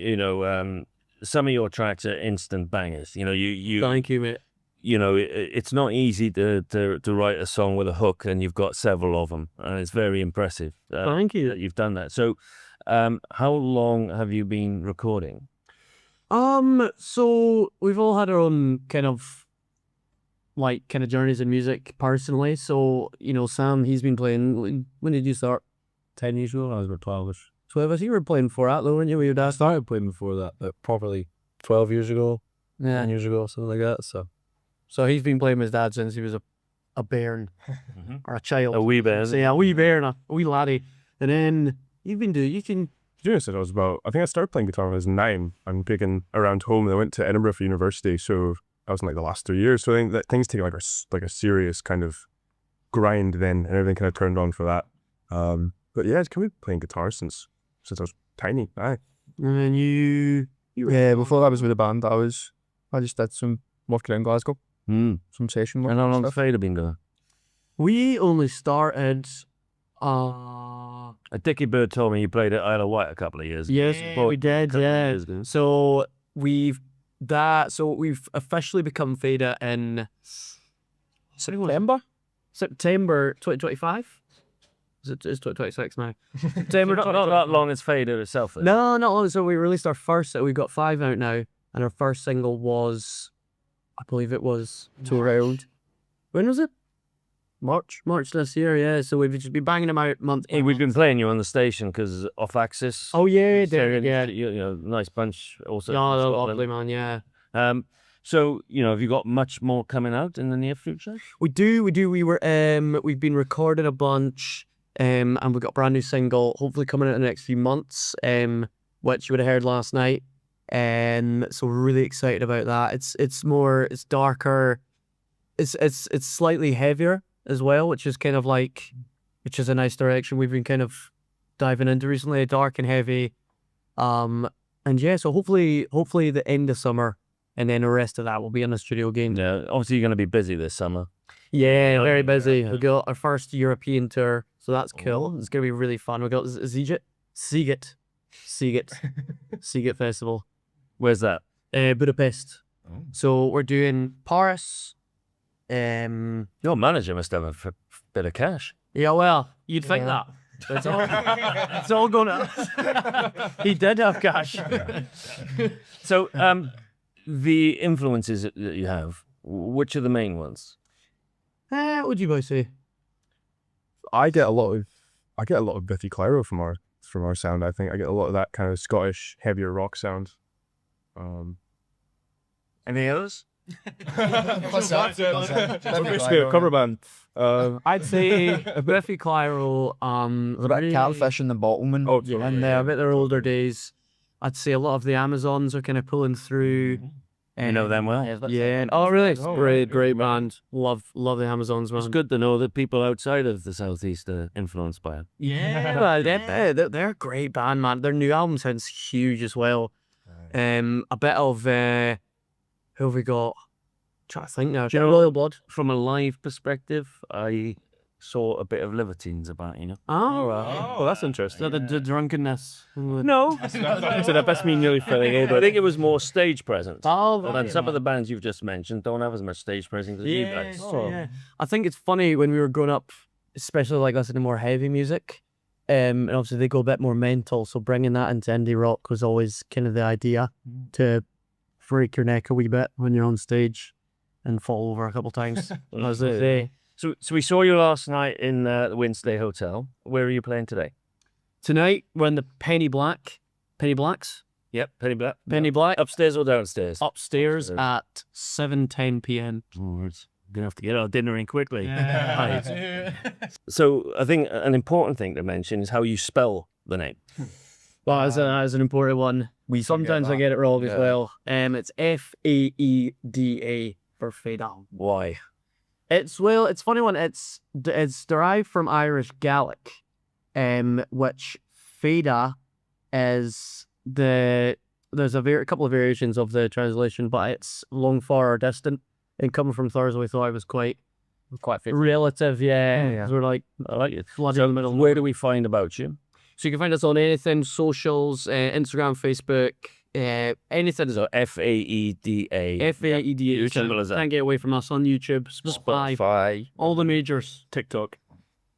A: some of your tracks are instant bangers. You
H: Thank you, mate.
A: It's not easy to write a song with a hook, and you've got several of them, and it's very impressive.
H: Thank you
A: that you've done that. So, how long have you been recording?
H: So we've all had our own kind of journeys in music personally. So, Sam, he's been playing. When did you start?
C: 10 years ago, I was about 12ish.
H: 12ish. You were playing before that, though, weren't you? With your dad?
C: I started playing before that, but probably 12 years ago,
H: Yeah.
C: 10 years ago, something like that.
H: So he's been playing with his dad since he was a bairn or a child.
A: A wee bairn.
H: So yeah, a wee bairn, a wee laddie. And then you can.
J: I think I started playing guitar when I was 9. I'm gigging around home, and I went to Edinburgh for university, so I was in like the last 3 years. So I think that things take like a serious kind of grind then, and everything kind of turned on for that. But yeah, I've been playing guitar since I was tiny. Aye.
H: And then you
I: Before I was with a band, I just did some work around Glasgow. Some session work.
A: And how long has
I: stuff.
A: Faeda been going?
H: We only started.
A: Dickie Bird told me you played at Isle of Wight a couple of years ago.
H: Yes, we did. Yeah. So we've officially become Faeda in September 2025. It's 2026 now. September.
A: Not that long as Faeda itself. Then.
H: No, not long. So we released our first. We've got 5 out now, and our first single was, I believe it was To Around. When was it? March this year, yeah. So we've just been banging them out month.
A: Hey, we've been playing you on the station because Off Axis.
H: Oh yeah,
A: yeah. Nice bunch. Also,
H: yeah, they're lovely, man. Yeah.
A: So have you got much more coming out in the near future?
H: We do. We've been recording a bunch, and we've got a brand new single, hopefully coming out in the next few months, which you would have heard last night. So we're really excited about that. It's darker. It's slightly heavier as well, which is a nice direction we've been kind of diving into recently, dark and heavy. And yeah, so hopefully the end of summer, and then the rest of that will be in the studio again.
A: Yeah, obviously you're going to be busy this summer.
H: Yeah, very busy. We got our first European tour, So that's cool. It's gonna be really fun. We got Seagate Festival.
A: Where's that?
H: Budapest. So we're doing Paris.
A: Your manager must have a bit of cash.
H: Yeah, well, you'd think that. It's all going to. He did have cash.
A: So, the influences that you have, which are the main ones?
H: What would you both say?
J: I get a lot of Biffy Clyro from our sound. I think I get a lot of that kind of Scottish heavier rock sound.
A: Any others?
J: What's that? Basically a cover band.
H: I'd say Biffy Clyro.
I: There's a bit of Catfish and the Bottlemen.
J: Oh, yeah.
H: And a bit their older days. I'd say a lot of the Amazons are kind of pulling through.
A: You know them well.
H: Yeah. Oh, really? Great band. Love the Amazons, man.
A: It's good to know that people outside of the Southeast are influenced by it.
H: Yeah, they're a great band, man. Their new album sounds huge as well. A bit of who have we got? Trying to think now.
A: Do you know,
H: Royal Blood.
A: From a live perspective, I saw a bit of Libertines about,
H: Oh,
J: that's interesting.
H: The drunkenness.
A: No.
J: So that best mean nearly filling in.
A: I think it was more stage presence.
H: Oh,
A: And some of the bands you've just mentioned don't have as much stage presence as you guys.
H: Yeah. I think it's funny when we were growing up, especially like listening to more heavy music, and obviously they go a bit more mental, so bringing that into indie rock was always kind of the idea to freak your neck a wee bit when you're on stage and fall over a couple times. As they say.
A: So we saw you last night in the Winstay Hotel. Where are you playing today?
H: Tonight we're in the Penny Blacks.
A: Yep, Penny Black.
H: Penny Black.
A: Upstairs or downstairs?
H: Upstairs at 7:10 p.m.
A: Oh, it's gonna have to get our dinner in quickly.
H: Yeah.
A: So I think an important thing to mention is how you spell the name.
H: Well, that is an important one. Sometimes I get it wrong as well. It's Faeda for Faeda.
A: Why?
H: It's funny one. It's derived from Irish Gaelic, which Faeda is there's a couple of variations of the translation, but it's long, far, or distant. And coming from Thursday, we thought it was quite relative. Yeah, 'cause we're like,
A: I like it.
H: Flooding in the middle.
A: Where do we find about you?
H: So you can find us on anything, socials, Instagram, Facebook, anything.
A: So Faeda.
H: Faeda.
A: Simple as that.
H: Can't get away from us on YouTube, Spotify, all the majors.
A: TikTok.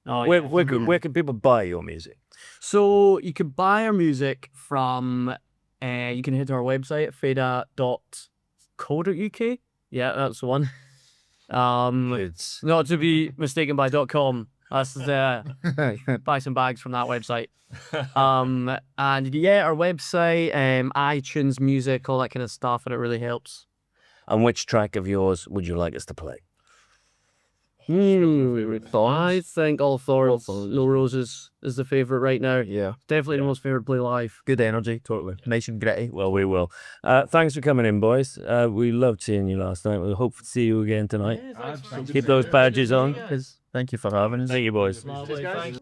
H: Oh,
A: Where can people buy your music?
H: So you can buy our music from, you can head to our website, faeda.co.uk. Yeah, that's the one.
A: It's
H: Not to be mistaken by .com. That's buy some bags from that website. And yeah, our website, iTunes, music, all that kind of stuff, and it really helps.
A: And which track of yours would you like us to play?
H: I think All Thorns, No Roses is the favourite right now.
I: Yeah.
H: Definitely the most favourite play live.
I: Good energy. Totally. Nice and gritty.
A: Well, we will. Thanks for coming in, boys. We loved seeing you last night. We hope to see you again tonight. Keep those badges on.
I: Thank you for having us.
A: Thank you, boys.
H: Thanks.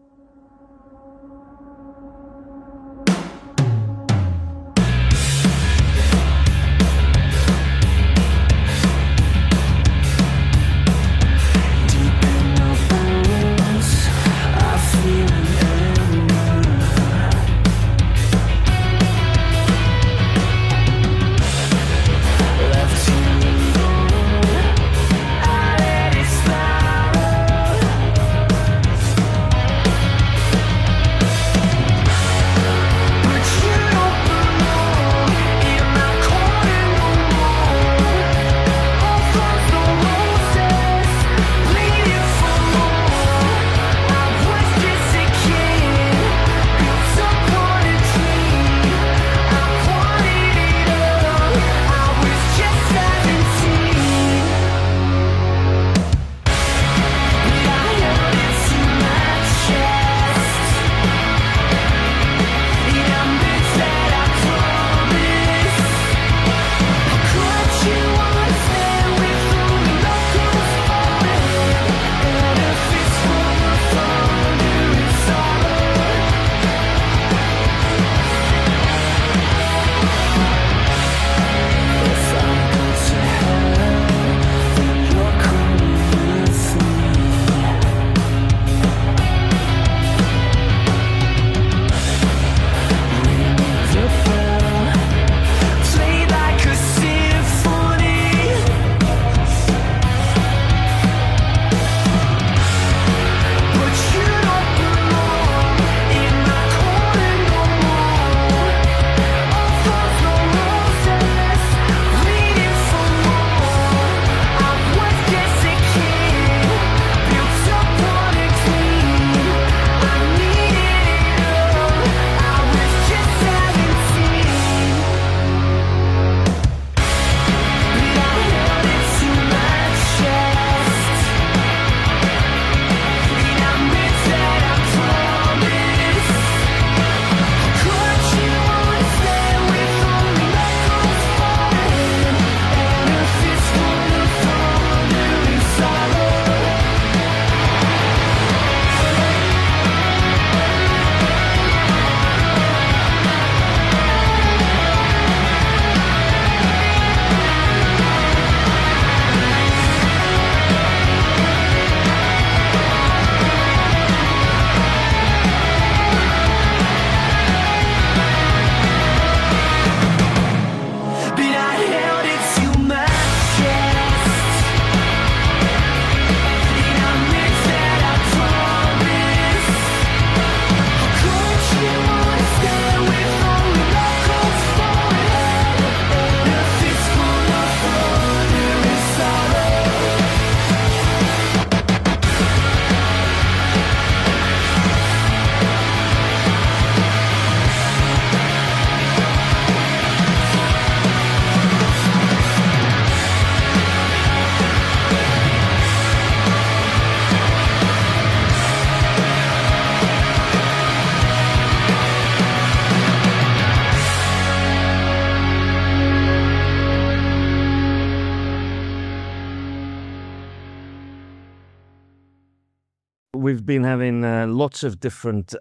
A: we've been having lots of different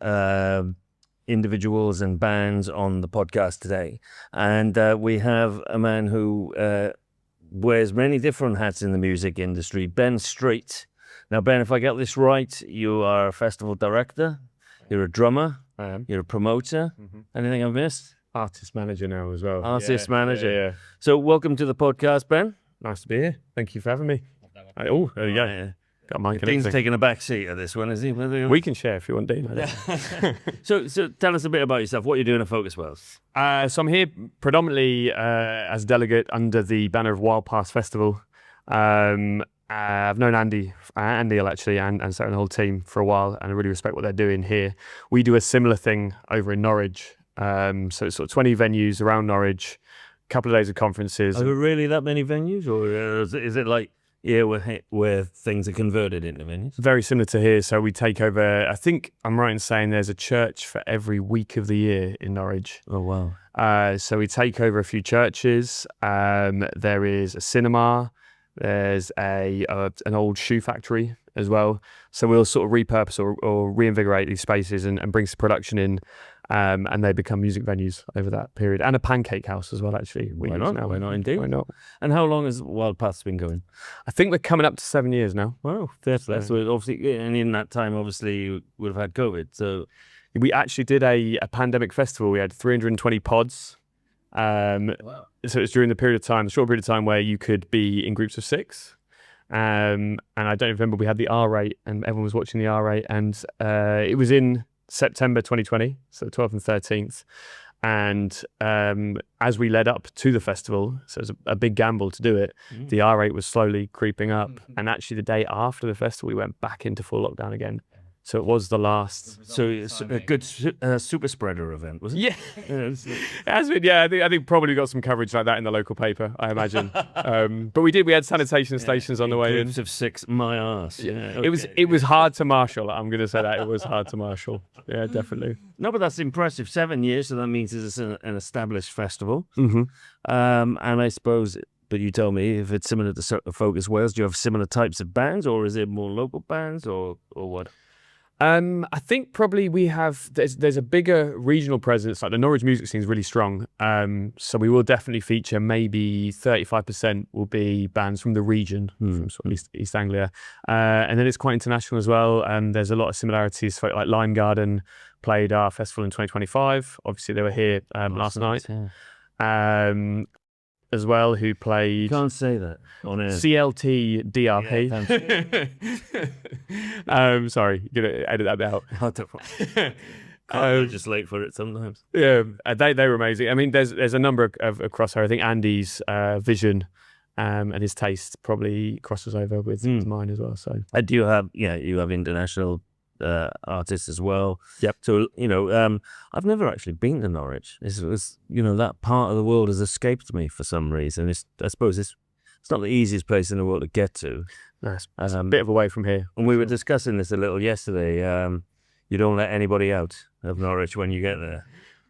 A: individuals and bands on the podcast today, and we have a man who wears many different hats in the music industry, Ben Street. Now, Ben, if I get this right, you are a festival director, you're a drummer,
J: I am.
A: you're a promoter. Anything I've missed?
J: Artist manager now as well.
A: Artist manager.
J: Yeah.
A: So welcome to the podcast, Ben.
J: Nice to be here. Thank you for having me. Oh, there you go. Got my
A: Dean's taking a back seat of this one, is he?
J: We can share if you want, Dean.
A: So tell us a bit about yourself. What are you doing at Focus Wales?
J: So I'm here predominantly as a delegate under the banner of Wild Pass Festival. I've known Andy actually, and Sarah and the whole team for a while, and I really respect what they're doing here. We do a similar thing over in Norwich. So it's sort of 20 venues around Norwich, a couple of days of conferences.
A: Are there really that many venues, or is it like where things are converted into venues?
J: Very similar to here. So we take over, I think I'm right in saying there's a church for every week of the year in Norwich.
A: Oh, wow.
J: So we take over a few churches. There is a cinema. There's an old shoe factory as well. So we'll sort of repurpose or reinvigorate these spaces and bring some production in. And they become music venues over that period, and a pancake house as well. Actually,
A: Why not? Why not? Indeed.
J: Why not?
A: And how long has Wild Paths been going?
J: I think we're coming up to 7 years now.
A: Wow, that's obviously, and in that time, obviously, you would have had COVID. So
J: we actually did a pandemic festival. We had 320 pods.
A: wow.
J: So it's during the short period of time where you could be in groups of 6. And I don't remember. We had the R rate, and everyone was watching the R rate, and it was in September 2020, so the 12th and 13th. And as we led up to the festival, so it was a big gamble to do it, the R rate was slowly creeping up. And actually the day after the festival, we went back into full lockdown again. So it was the last.
A: So it's a good super spreader event, was it?
J: Yeah. It has been, yeah. I think probably got some coverage like that in the local paper, I imagine. But we had sanitation stations on the way in.
A: Groups of 6, my arse. Yeah. Okay.
J: It was hard to marshal. I'm going to say that. It was hard to marshal. Yeah, definitely.
A: No, but that's impressive. 7 years, so that means it's an established festival.
J: Mm-hmm.
A: And I suppose, but you tell me, if it's similar to Focus Wales, do you have similar types of bands, or is it more local bands, or what?
J: I think probably we have, there's a bigger regional presence, like the Norwich music scene is really strong. So we will definitely feature maybe 35% will be bands from the region, from sort of East Anglia. And then it's quite international as well. And there's a lot of similarities, like Lime Garden played our festival in 2025. Obviously they were here last night.
A: Yeah.
J: As well, who played...
A: You can't say that on air.
J: CLT DRP.
A: Yeah,
J: sorry, you're going to edit that out.
A: I'm just late for it sometimes.
J: Yeah, they were amazing. I mean, there's a number of crossover. I think Andy's vision and his taste probably crosses over with mine as well. So
A: Do you have international artists as well?
J: Yep.
A: So I've never actually been to Norwich. It's that part of the world has escaped me for some reason. I suppose it's not the easiest place in the world to get to.
J: No, it's a bit of a way from here.
A: And we were discussing this a little yesterday. You don't let anybody out of Norwich when you get there.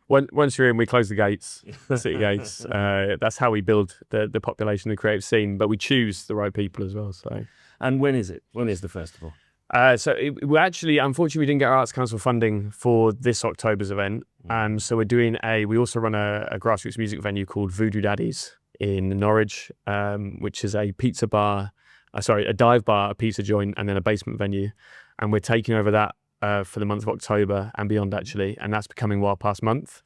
J: Once you're in, we close the gates, the city gates. That's how we build the population, the creative scene. But we choose the right people as well. So.
A: And when is it? When is the festival?
J: We actually, unfortunately, we didn't get our Arts Council funding for this October's event. So we're doing we also run a grassroots music venue called Voodoo Daddies in Norwich, which is a pizza bar, a dive bar, a pizza joint, and then a basement venue. And we're taking over that for the month of October and beyond, actually. And that's becoming Wild Pass month.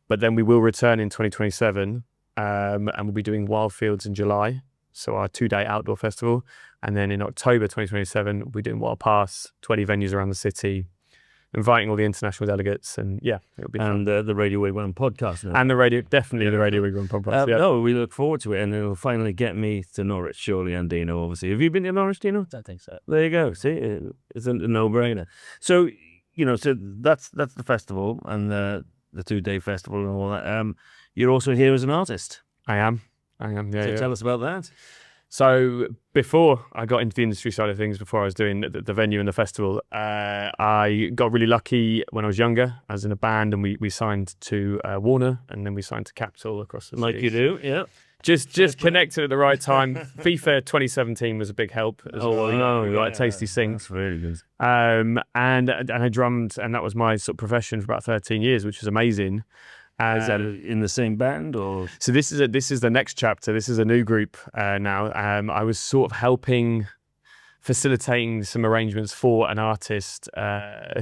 J: But then we will return in 2027 and we'll be doing Wild Fields in July. So our 2-day outdoor festival. And then in October 2027, we're doing Wild Pass, 20 venues around the city, inviting all the international delegates. And yeah, it'll be fun.
A: And the Radio Wig One podcast now.
J: And the Radio Wig One podcast. Yeah.
A: No, we look forward to it. And it'll finally get me to Norwich, surely, and Dino, obviously. Have you been to Norwich, Dino?
B: I don't think so.
A: There you go. See, it's a no-brainer. So, so that's the festival and the 2-day festival and all that. You're also here as an artist.
J: I am. Yeah.
A: So tell us about that.
J: So before I got into the industry side of things, before I was doing the venue and the festival, I got really lucky when I was younger. I was in a band and we signed to Warner, and then we signed to Capitol across the
A: Like
J: cities.
A: you do, yeah.
J: Just connected at the right time. FIFA 2017 was a big help as well.
A: no,
J: We got a tasty sing.
A: That's really good.
J: And I drummed, and that was my sort of profession for about 13 years, which was amazing.
A: In the same band, or
J: So this is the next chapter. This is a new group now. I was sort of facilitating some arrangements for an artist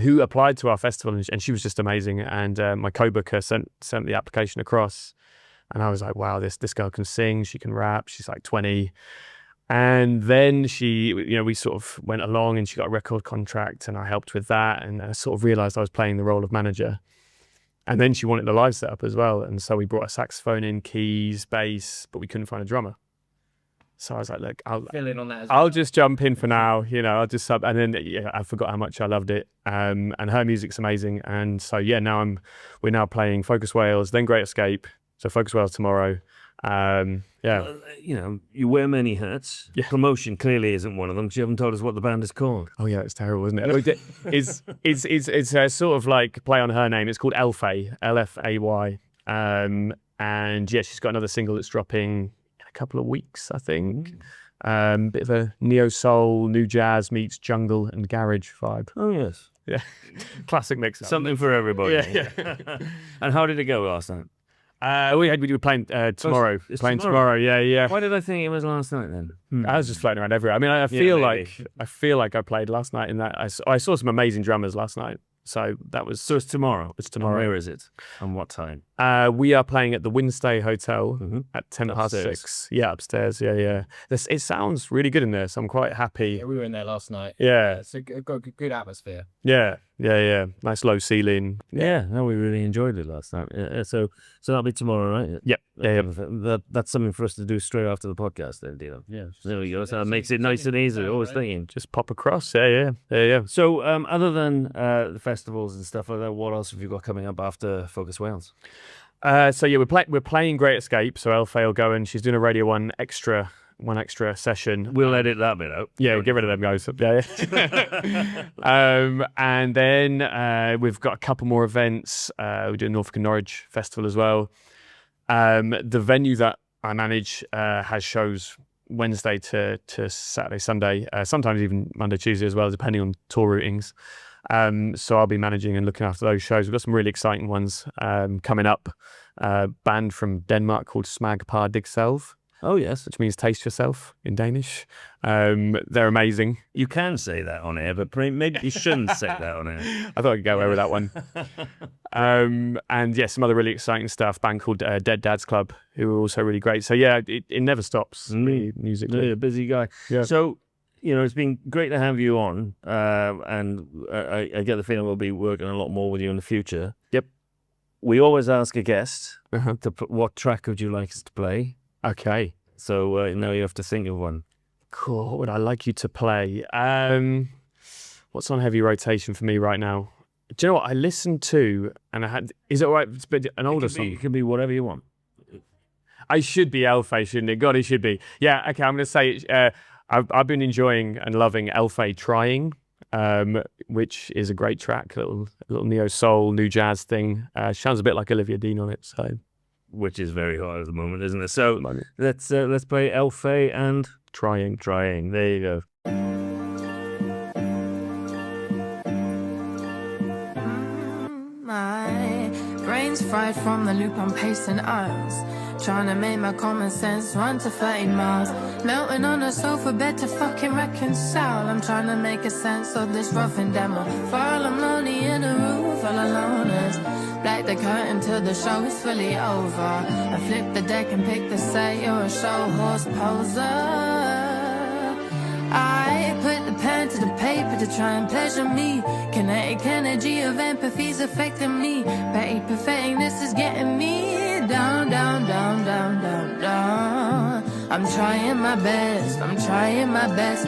J: who applied to our festival, and she was just amazing. And my co-booker sent the application across, and I was like, wow, this girl can sing, she can rap, she's like 20. And then she, we sort of went along, and she got a record contract, and I helped with that, and I sort of realised I was playing the role of manager. And then she wanted the live setup as well. And so we brought a saxophone in, keys, bass, but we couldn't find a drummer. So I was like, look, I'll just jump in for now, I'll just sub. And then I forgot how much I loved it. And her music's amazing. And so, now we're now playing Focus Wales, then Great Escape. So Focus Wales tomorrow.
A: you wear many hats.
J: Yeah.
A: Promotion clearly isn't one of them, because you haven't told us what the band is called.
J: Oh yeah, it's terrible, isn't it? It's a sort of like play on her name. It's called Elfay, Lfay. And yeah, she's got another single that's dropping in a couple of weeks, I think. Bit of a neo soul, new jazz meets jungle and garage vibe.
A: Oh yes,
J: Yeah, classic mix.
A: something for everybody.
J: Yeah.
A: And how did it go last night?
J: We were playing tomorrow.
A: It's
J: Playing
A: tomorrow.
J: tomorrow. Yeah.
A: Why did I think it was last night then?
J: I was just floating around everywhere. I mean, I feel
A: maybe.
J: like I played last night in that. I saw some amazing drummers last night. So that was.
A: So it's tomorrow.
J: It's tomorrow.
A: And where is it? And what time?
J: We are playing at the Winstay Hotel at 10 past
A: Upstairs.
J: 6. Yeah, upstairs. Yeah. It sounds really good in there, so I'm quite happy.
B: Yeah, we were in there last night.
J: Yeah.
B: It's got a good atmosphere.
J: Yeah. Nice low ceiling.
A: Yeah, no, we really enjoyed it last night. So that'll be tomorrow, right?
J: Yep. Yeah.
A: That's something for us to do straight after the podcast, then, Dino. Yeah. There we go. So that makes it nice and easy. Always thinking.
J: Just pop across. Yeah.
A: So, other than the festivals and stuff like that, what else have you got coming up after Focus Wales?
J: So yeah, we're playing Great Escape. So Elfay will go, and she's doing a Radio 1 extra session.
A: We'll edit that bit out.
J: Yeah, we'll get rid of them guys. Yeah. And then we've got a couple more events. We're doing Norfolk and Norwich Festival as well. The venue that I manage has shows Wednesday to Saturday, Sunday, sometimes even Monday, Tuesday as well, depending on tour routings. So I'll be managing and looking after those shows. We've got some really exciting ones coming up. Band from Denmark called Smag Par Dig Selv.
A: Oh, yes.
J: Which means taste yourself in Danish. They're amazing.
A: You can say that on air, but maybe you shouldn't say that on air.
J: I thought I could go away with that one. And yeah, some other really exciting stuff. Band called Dead Dads Club, who are also really great. So yeah, it never stops musically.
A: Yeah, busy guy.
J: Yeah.
A: So, it's been great to have you on, and I get the feeling we'll be working a lot more with you in the future.
J: Yep.
A: We always ask a guest what track would you like us to play?
J: Okay.
A: So now you have to think of one.
J: Cool. What would I like you to play? What's on heavy rotation for me right now? Do you know what I listened to? And I had. Is it all right? It's an older song.
A: It can be whatever you want.
J: I should be Elfay, shouldn't it? God, it should be. Yeah. Okay. I'm going to say I've been enjoying and loving Elfay Trying, which is a great track. A little neo soul, new jazz thing. Sounds a bit like Olivia Dean on it. So.
A: Which is very hot at the moment, isn't it? So let's play Elfay and
J: Trying.
A: There you go.
E: My brain's fried from the loop I'm pacing aisles, trying to make my common sense run to 30 miles. Melting on a sofa bed to fucking reconcile. I'm trying to make a sense of this rough and demo. While I'm lonely in a room full of loners. Black the curtain till the show is fully over. I flip the deck and pick the set. You're a show horse poser. I put the pen to the paper to try and pleasure me. Kinetic energy of empathy's affecting me. Petty pathetic, this is getting me down. I'm trying my best. I'm trying my best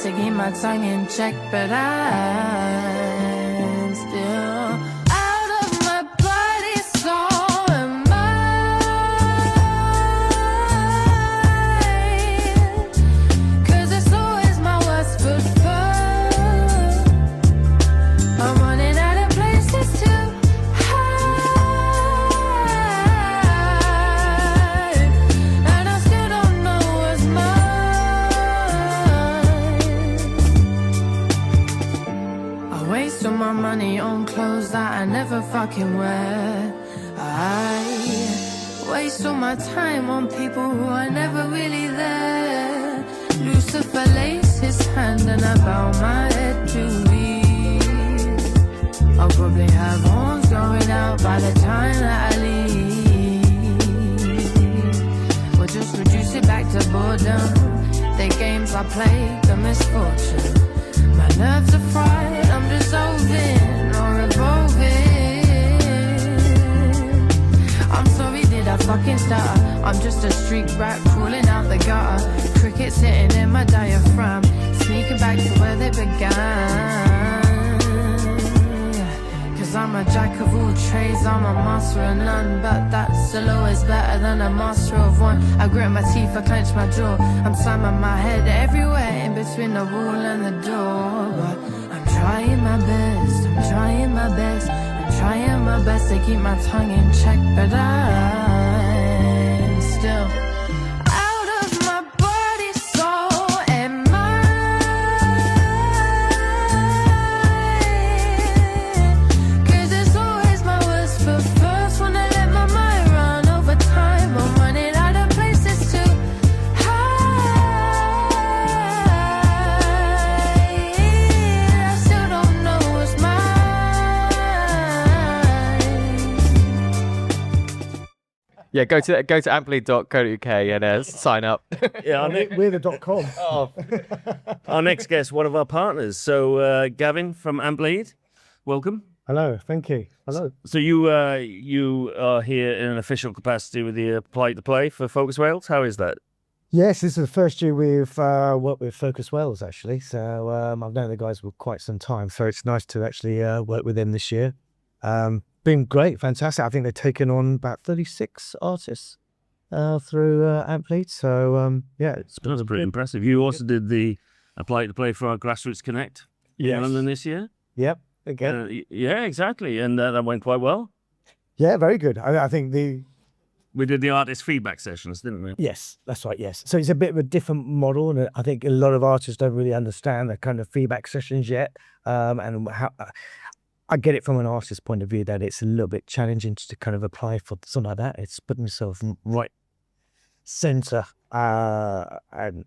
E: to keep my tongue in check, but I'm still out of my body, so am I. my money on clothes that I never fucking wear. I waste all my time on people who are never really there. Lucifer lays his hand and I bow my head to ease. I'll probably have horns going out by the time that I leave. We'll just reduce it back to boredom. The games I play, the misfortune. My nerves are fried, I'm dissolving or evolving. I'm sorry, did I fucking stutter? I'm just a street rat crawling out the gutter. Crickets sitting in my diaphragm, sneaking back to where they began. Cause I'm a jack of all trades, I'm a master of none. But that's still always better than a master of one. I grit my teeth, I clench my jaw. I'm slamming my head everywhere in between the wall and the door. But I'm trying my best, I'm trying my best, I'm trying my best to keep my tongue in check. But I'm still out of my body, soul and mind. Cause it's always my worst foot first when I let my mind run over time. I'm running out of places to hide. I still don't know what's mine.
B: Yeah, go to amplead.co.uk and sign up.
A: Yeah,
G: We're the .com.
A: our next guest, one of our partners. So, Gavin from Amplead, welcome.
K: Hello, thank you. Hello.
A: So you are here in an official capacity with the Apply to Play for Focus Wales. How is that?
K: Yes, this is the first year we've worked with Focus Wales, actually. So I've known the guys for quite some time. So it's nice to actually work with them this year. Been great, fantastic. I think they've taken on about 36 artists through Amplead. So yeah,
A: That's pretty impressive. You also did the Apply to Play for our Grassroots Connect in London this year.
K: Yep, again.
A: Yeah, exactly. And that went quite well.
K: Yeah, very good. I think
A: We did the artist feedback sessions, didn't we?
K: Yes, that's right, yes. So it's a bit of a different model, and I think a lot of artists don't really understand the kind of feedback sessions yet. And how I get it from an artist's point of view that it's a little bit challenging to kind of apply for something like that. It's putting yourself right center, and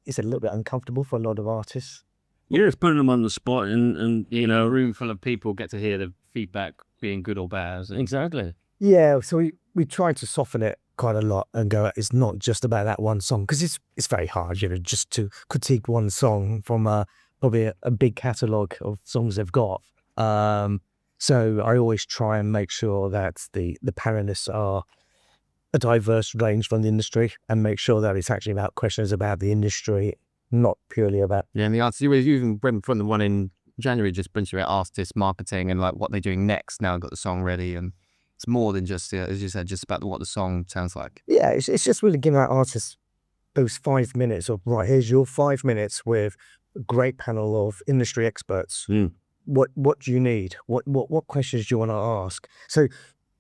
K: it's a little bit uncomfortable for a lot of artists.
A: You're just putting them on the spot, and
B: A room full of people get to hear the feedback being good or bad.
A: exactly.
K: Yeah, so we try to soften it quite a lot and go, it's not just about that one song, because it's very hard, just to critique one song from probably a big catalogue of songs they've got. So I always try and make sure that the panelists are a diverse range from the industry, and make sure that it's actually about questions about the industry, not purely about...
B: Yeah, and the answer, you even went from the one in January, just bunch about artists, marketing, and like what they're doing next now, got the song ready, and it's more than just, as you said, just about what the song sounds like.
K: Yeah, it's just really giving our artists those 5 minutes of, right, here's your 5 minutes with a great panel of industry experts. What do you need? What questions do you want to ask? So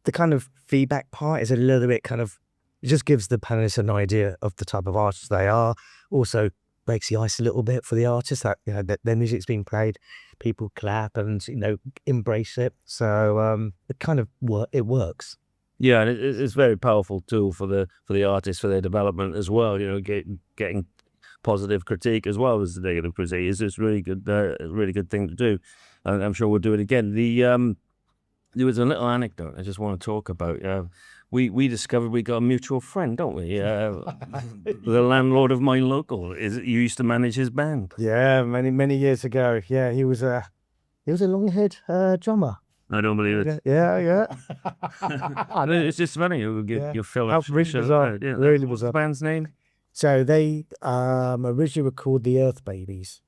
K: the kind of feedback part is a little bit kind of, it just gives the panelists an idea of the type of artists they are. Also breaks the ice a little bit for the artists that, that their music's being played, people clap and, embrace it. So it kind of it works.
A: Yeah, and it's a very powerful tool for the artists, for their development as well. Getting positive critique as well as the negative critique is just really good thing to do. And I'm sure we'll do it again. There was a little anecdote I just want to talk about. We discovered we got a mutual friend, don't we? The landlord of my local you used to manage his band.
K: Yeah, many years ago. Yeah, he was a long-haired drummer.
A: I don't believe it.
K: Yeah.
A: It's just funny. You'll fill up.
K: Really bizarre.
A: Yeah.
K: Really
A: What's the
K: bizarre.
A: band's name?
K: So they originally were called the Earth Babies,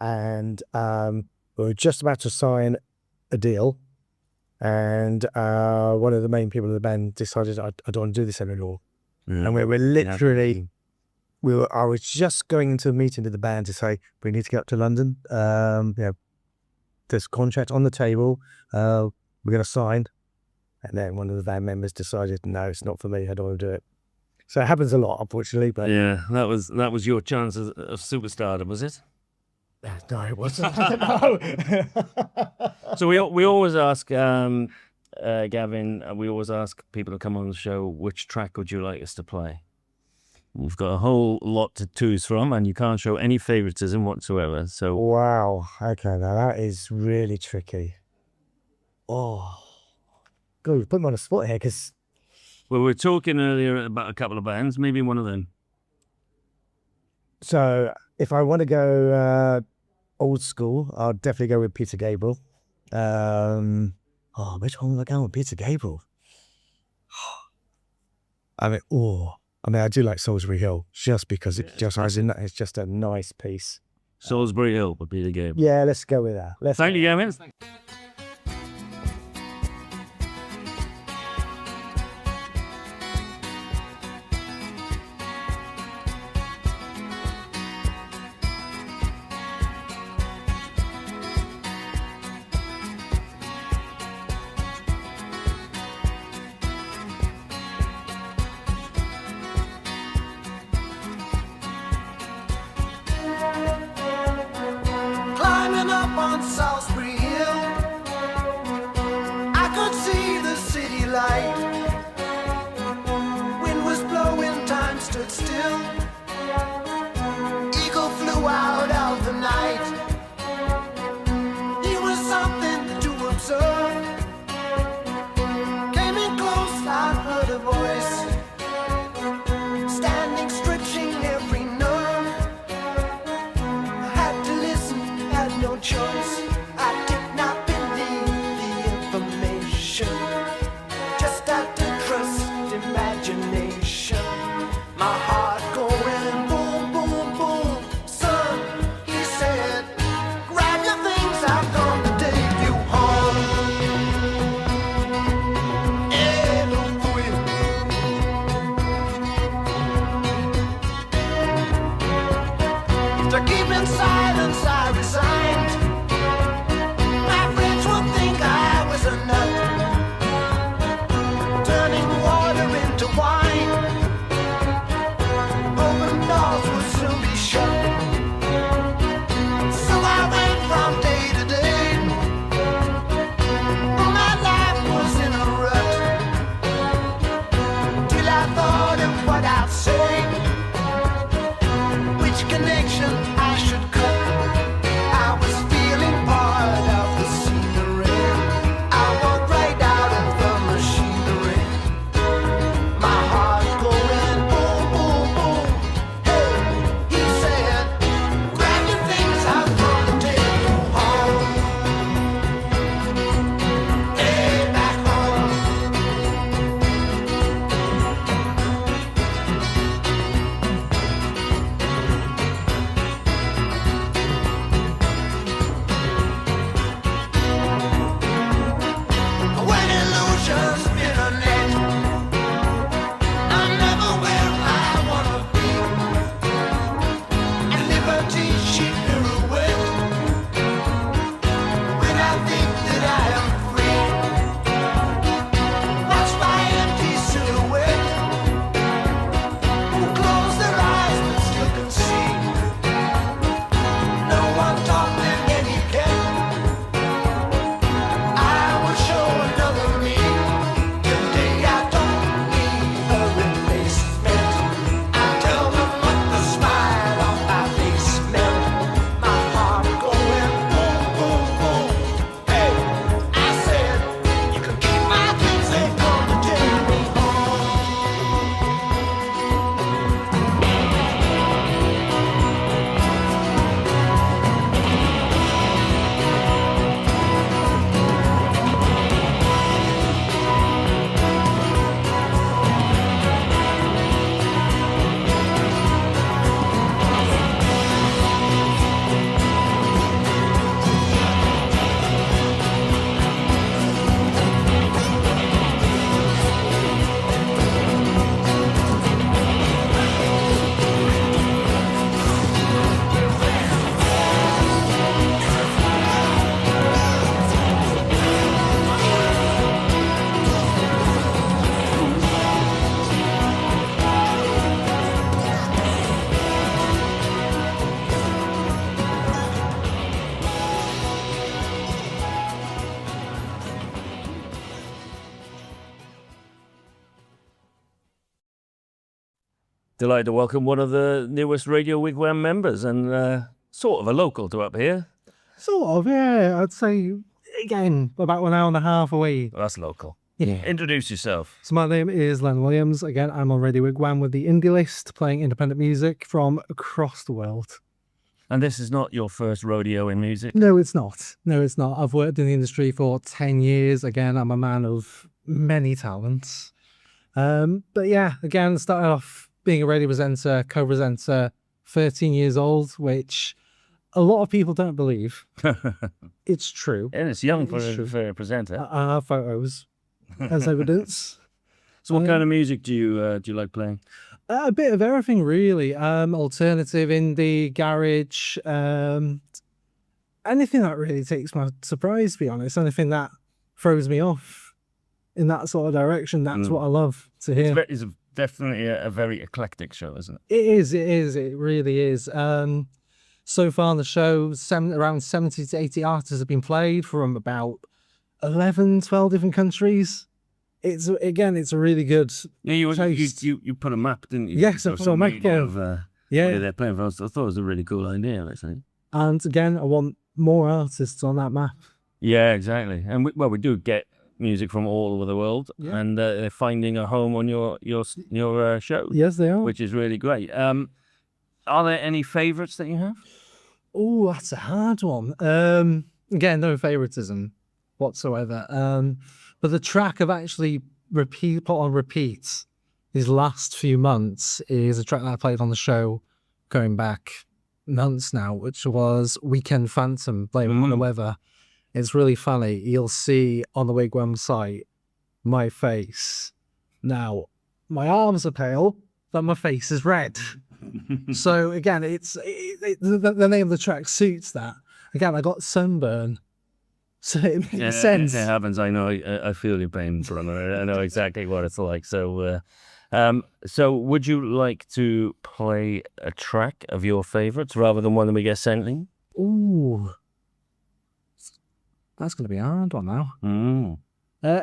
K: and we were just about to sign a deal, and one of the main people of the band decided, I don't want to do this anymore.
A: Yeah.
K: And we were literally, I was just going into a meeting with the band to say, we need to get up to London. There's a contract on the table, we're going to sign. And then one of the band members decided, no, it's not for me, I don't want to do it. So it happens a lot, unfortunately. But
A: Yeah, that was your chance of superstardom, was it?
K: no, it wasn't. No.
A: So we always ask Gavin. We always ask people to come on the show, which track would you like us to play? We've got a whole lot to choose from, and you can't show any favoritism whatsoever. So
K: Wow. Okay, now that is really tricky. Oh, God, put me on a spot here because
A: we were talking earlier about a couple of bands. Maybe one of them.
K: so if I want to go old school, I'll definitely go with Peter Gabriel. Which one will I go with Peter Gabriel? I do like Salisbury Hill just because it just has in that. It's just a nice piece.
A: Salisbury Hill would be the game.
K: Yeah, let's go with that.
A: Thank you, Gavin.
D: Climbing up on Salisbury Hill, I could see the city light. Wind was blowing, time stood still. Eagle flew out of the night. He was something to observe. Came in close, I heard a voice, standing, stretching every nerve. Had to listen, had no choice.
A: Delighted to welcome one of the newest Radio Wigwam members and sort of a local to up here.
L: Sort of, yeah. I'd say, again, about an hour and a half away.
A: Well, that's local.
L: Yeah.
A: Introduce yourself.
L: So my name is Lennon Williams. Again, I'm on Radio Wigwam with the Indie List, playing independent music from across the world.
A: And this is not your first rodeo in music?
L: No, it's not. No, it's not. I've worked in the industry for 10 years. Again, I'm a man of many talents. But yeah, again, started off being a radio presenter, co-presenter, 13 years old, which a lot of people don't believe. It's true.
A: And it's young for a presenter.
L: I have photos as evidence.
A: So what kind of music do you like playing?
L: A bit of everything, really. Alternative, indie, garage, anything that really takes my surprise, to be honest. Anything that throws me off in that sort of direction. That's what I love to hear.
A: It's definitely a very eclectic show, isn't it?
L: It is. It really is. So far on the show, around 70 to 80 artists have been played from about 11, 12 different countries. It's a really good.
A: Yeah, you put a map, didn't you?
L: Yes, I put a map of
A: where they're playing from. I thought it was a really cool idea, actually.
L: And again, I want more artists on that map.
A: Yeah, exactly. And we do get music from all over the world, and they're finding a home on your show.
L: Yes, they are.
A: Which is really great. Are there any favourites that you have?
L: Oh, that's a hard one. Again, no favoritism whatsoever. But the track I've actually put on repeat these last few months is a track that I played on the show going back months now, which was Weekend Phantom, Blame on the Weather. It's really funny. You'll see on the Wigwam site my face. Now, my arms are pale, but my face is red. So again, the name of the track suits that. Again, I got sunburn. So it makes sense.
A: It happens. I know. I feel your pain, brother. I know exactly what it's like. So, so would you like to play a track of your favourites rather than one that we get sent in?
L: Ooh, that's going to be a hard one now.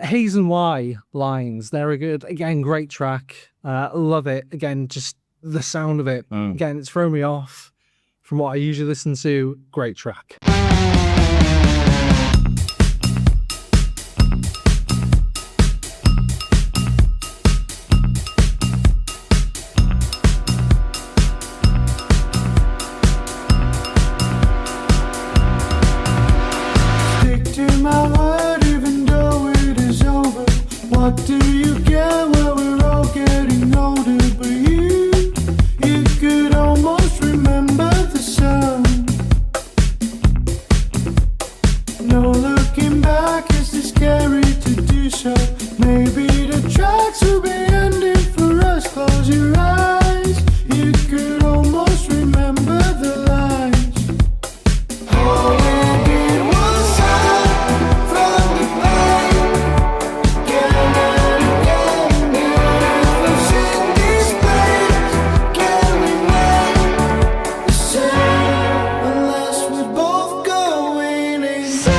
L: Haze and Y Lines. They're a good, again, great track. Love it. Again, just the sound of it. Again, it's thrown me off from what I usually listen to. Great track.
D: What do you get when we're all getting older? But you could almost remember the sun. No looking back, is it scary to do so? Maybe the tracks will be ending for us. Close your eyes, you could almost remember the lines. Oh, and it was time from the pain. Again and again, if we've seen these plays, can we make the same? Unless we're both going insane.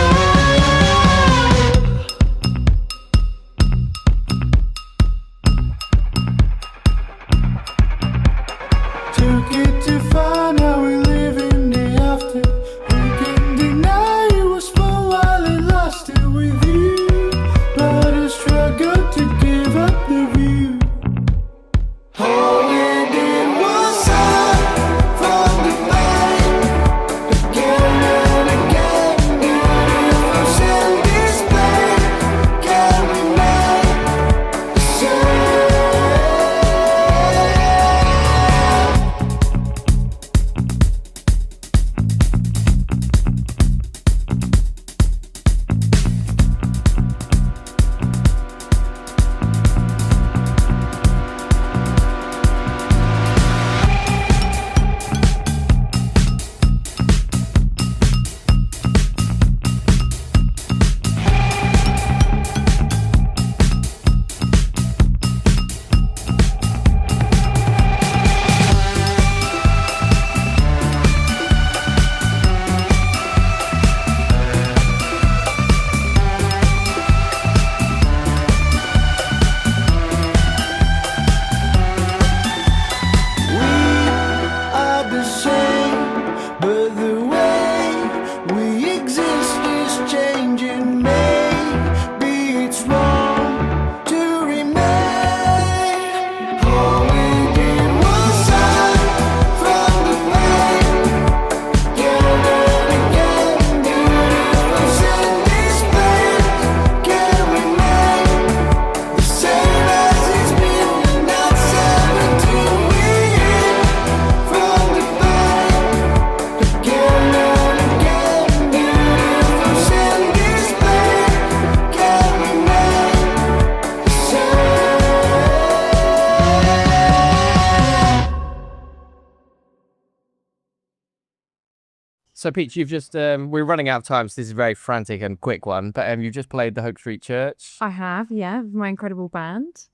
B: So, Peach, you've just, we're running out of time, so this is a very frantic and quick one, but you've just played the Hope Street Church.
M: I have, yeah, with my incredible band.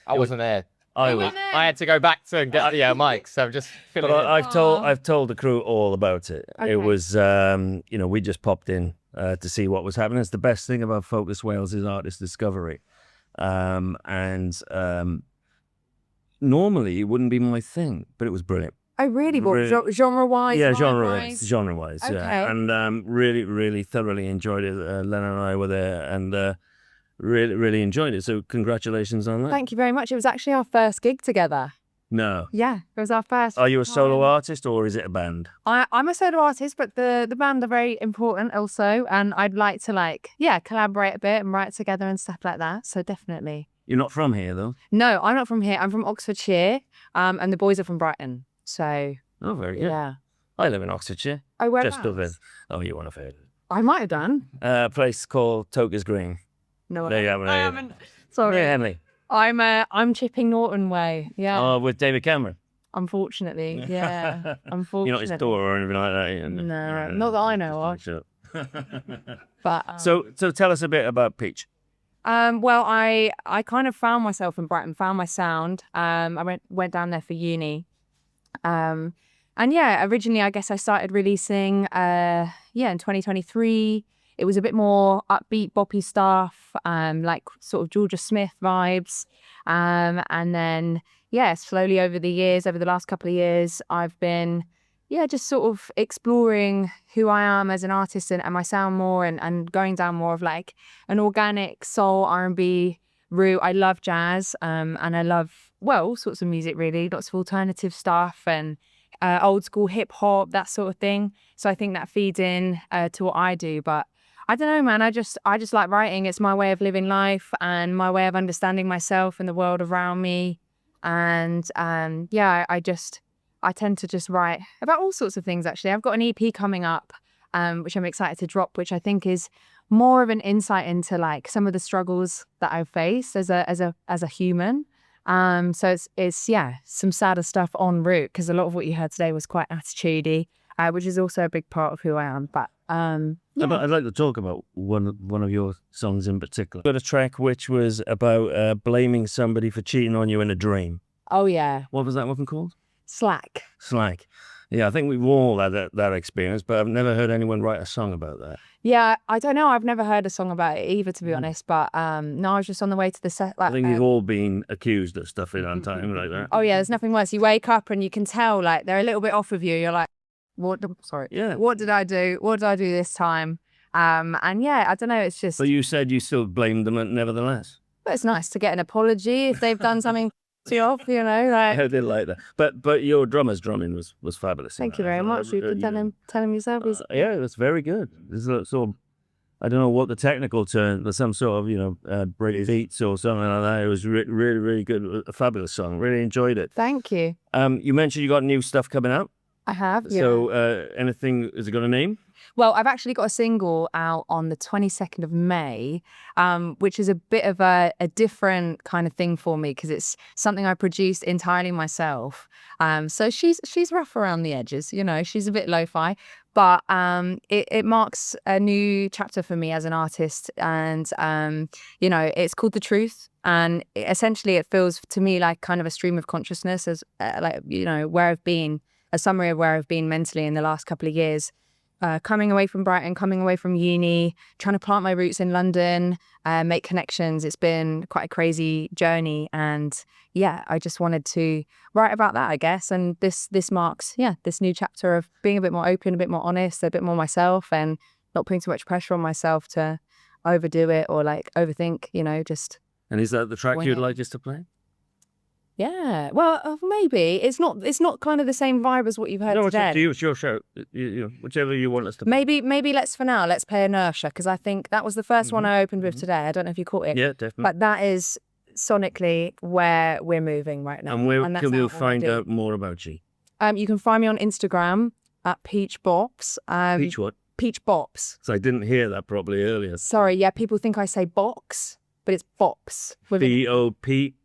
B: I wasn't there.
A: I was.
B: I had to go back to and get audio mics, so I'm just
A: But
B: filling in.
A: I've told the crew all about it.
M: Okay.
A: It was, you know, we just popped in to see what was happening. It's the best thing about Focus Wales is artist discovery. Normally it wouldn't be my thing, but it was brilliant.
M: Oh, really? What,
A: Really-
M: genre-wise?
A: Yeah,
M: vibe-wise?
A: genre-wise,
M: Okay.
A: yeah. And really, really thoroughly enjoyed it. Lennon and I were there and really, really enjoyed it. So congratulations on that.
M: Thank you very much. It was actually our first gig together.
A: No.
M: Yeah, it was our first.
A: Are you a solo
M: time.
A: artist or is it a band?
M: I'm a solo artist, but the band are very important also, and I'd like to collaborate a bit and write together and stuff like that. So definitely.
A: You're not from here, though?
M: No, I'm not from here. I'm from Oxfordshire, and the boys are from Brighton. So
A: Oh, very good.
M: yeah.
A: I live in Oxfordshire.
M: Oh, where?
A: Just over. Oh, you want to hear it?
M: I might have done.
A: A place called Toker's Green.
M: No,
A: There you have it.
M: I haven't. Sorry.
A: Yeah, Henley.
M: I'm Chipping Norton way. Yeah.
A: Oh, with David Cameron.
M: Unfortunately, yeah. Unfortunately.
A: You're not his daughter or anything like that.
M: No, not that I know of.
A: Sure.
M: But
A: So tell us a bit about Peach.
M: well, I kind of found myself in Brighton, found my sound. I went down there for uni. And yeah, originally I guess I started releasing in 2023. It was a bit more upbeat, boppy stuff, like sort of Georgia Smith vibes. And then slowly over the last couple of years, I've been just sort of exploring who I am as an artist and my sound more and going down more of like an organic soul R&B route. I love jazz and I love, all sorts of music really, lots of alternative stuff and old school hip hop, that sort of thing. So I think that feeds in to what I do. But I don't know, man, I just like writing. It's my way of living life and my way of understanding myself and the world around me. And I tend to just write about all sorts of things, actually. I've got an EP coming up, which I'm excited to drop, which I think is more of an insight into like some of the struggles that I've faced as a human. So it's some sadder stuff en route, because a lot of what you heard today was quite attitudey, which is also a big part of who I am. But
A: I'd like to talk about one of your songs in particular. Got a track which was about blaming somebody for cheating on you in a dream.
M: Oh yeah.
A: What was that one called?
M: Slack.
A: Slack. Yeah, I think we've all had that experience, but I've never heard anyone write a song about that.
M: Yeah, I don't know. I've never heard a song about it either, to be honest. But no, I was just on the way to the set.
A: I think we've all been accused of stuff in our time like that.
M: Oh yeah, there's nothing worse. You wake up and you can tell like they're a little bit off of you. You're like, what did I do? What did I do this time? And yeah, I don't know. It's just.
A: But you said you still blamed them nevertheless.
M: But it's nice to get an apology if they've done something to you off, you know. Like.
A: I did like that. But your drummer's drumming was fabulous.
M: Thank you very much. You can tell him yourself.
A: Yeah, it was very good. There's a sort of, I don't know what the technical term, but some sort of break beats or something like that. It was really, really good. A fabulous song. Really enjoyed it.
M: Thank you.
A: You mentioned you got new stuff coming out.
M: I have. Yeah.
A: So anything? Has it got a name?
M: Well, I've actually got a single out on the 22nd of May, which is a bit of a different kind of thing for me because it's something I produced entirely myself. So she's rough around the edges, you know, she's a bit lo-fi, but it marks a new chapter for me as an artist. And, it's called The Truth. And essentially it feels to me like kind of a stream of consciousness as where I've been, a summary of where I've been mentally in the last couple of years. Coming away from Brighton, coming away from uni, trying to plant my roots in London, make connections. It's been quite a crazy journey. And yeah, I just wanted to write about that, I guess. And this marks, this new chapter of being a bit more open, a bit more honest, a bit more myself and not putting too much pressure on myself to overdo it or like overthink, just.
A: And is that the track you'd like us to play?
M: Yeah, well, maybe it's not kind of the same vibe as what you've heard today.
A: No, it's up to you. It's your show. Whichever you want us to play.
M: Maybe let's play Inertia, because I think that was the first one I opened with today. I don't know if you caught it.
A: Yeah, definitely.
M: But that is sonically where we're moving right now.
A: And where can we find out more about you?
M: You can find me on Instagram at Peach Bops.
A: Peach what?
M: Peach Bops.
A: So I didn't hear that properly earlier.
M: Sorry, yeah, people think I say box, but it's Bops.
A: B-O-P-S?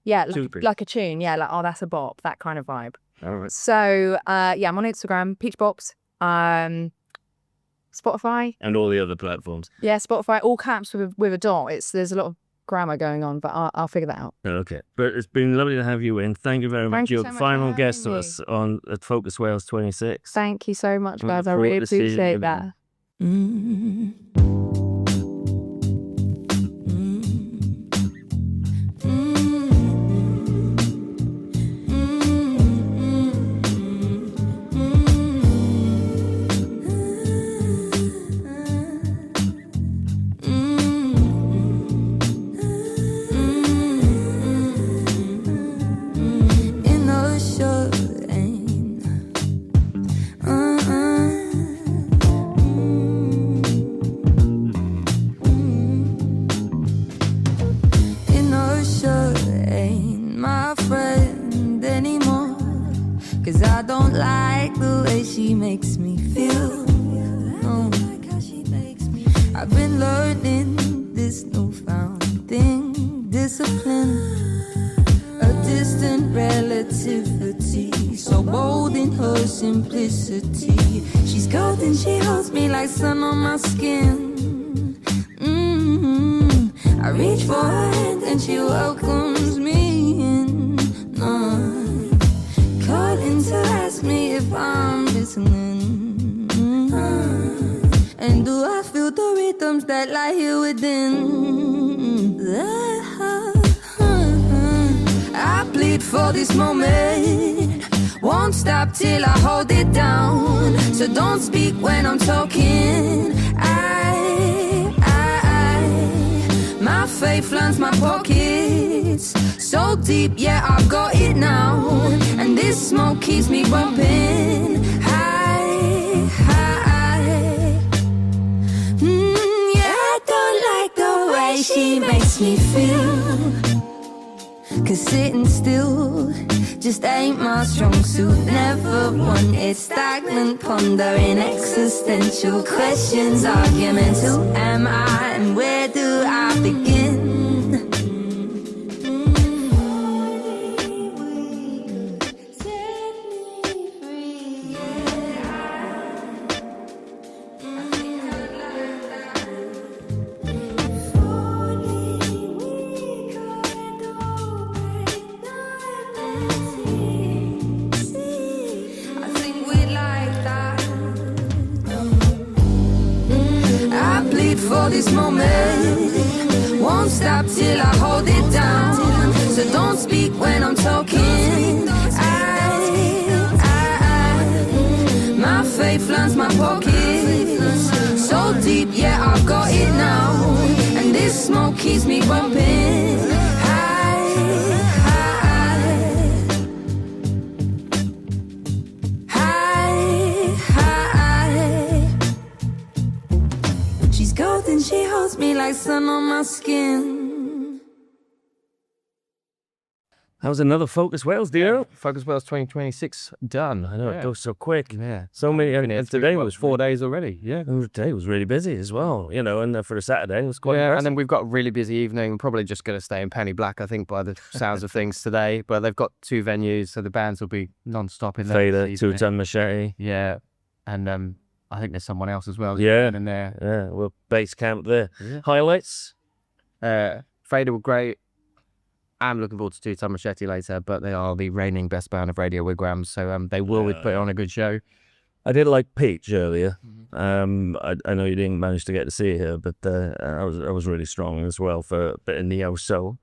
M: Yeah, like a tune. Yeah, like, oh, that's a bop, that kind of vibe.
A: All right.
M: So, I'm on Instagram, Peach Bops. Spotify.
A: And all the other platforms.
M: Yeah, Spotify, all caps with a dot. There's a lot of grammar going on, but I'll figure that out.
A: Okay. But it's been lovely to have you in. Thank you very much.
M: Thank you
A: You're
M: so
A: the
M: much
A: final
M: for
A: guest
M: having
A: of us on at Focus Wales 26.
M: Thank you so much,
A: We
M: guys.
A: look
M: I
A: forward
M: really
A: to seeing you
M: appreciate
A: again.
M: that.
E: In the shine. In the shine, ain't my friend anymore. 'Cause I don't like the way she makes me feel. No. I've been learning this newfound thing, discipline. A distant relativity, so bold in her simplicity. She's golden, she holds me like sun on my skin. I reach for her hand and she welcomes me in. Calling to ask me if I'm listening. And do I feel the rhythms that lie here within? I plead for this moment. Won't stop till I hold it down. So don't speak when I'm talking. My faith lands my pockets. So deep, yeah, I've got it now. And this smoke keeps me bumping. High, high. Yeah, I don't like the way she makes me feel. 'Cause sitting still just ain't my strong suit. Never wanted stagnant, pondering existential questions. Arguments, who am I and where do I begin? For this moment, won't stop till I hold it down. So don't speak when I'm talking. My faith lands my pockets. So deep, yeah, I've got it now. And this smoke keeps me bumping. High, high, high. She's golden, she holds me like sun on my skin.
A: That was another Focus Wales, dear.
B: Focus Wales 2026 done.
A: I know, it goes so quick.
B: Yeah.
A: So many. And today was
B: 4 days already. Yeah.
A: Today was really busy as well, you know, and for a Saturday, it was quite
B: Yeah,
A: impressive.
B: and then we've got a really busy evening. We're probably just going to stay in Penny Black, I think, by the sounds of things today. But they've got 2 venues, so the bands will be non-stop in there.
A: Faeda, 2 Ton Machete.
B: Yeah. And I think there's someone else as well.
A: Yeah.
B: In there.
A: Yeah, well, base camp there.
B: Yeah.
A: Highlights?
B: Faeda were great. I'm looking forward to 2 Ton Machete later, but they are the reigning best band of Radio Wigwams, so they will put on a good show.
A: I did like Peach earlier. I know you didn't manage to get to see her, but I was really strong as well for a bit of neo soul.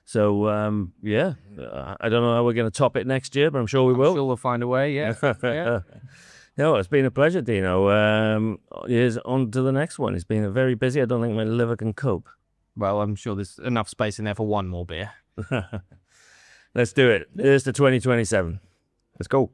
A: So yeah, I don't know how we're going to top it next year, but I'm sure we will.
B: Sure we'll find a way. Yeah. Yeah.
A: No, it's been a pleasure, Dino. Here's on to the next one. It's been very busy. I don't think my liver can cope.
B: Well, I'm sure there's enough space in there for one more beer.
A: Let's do it. Here's to 2027. Let's go.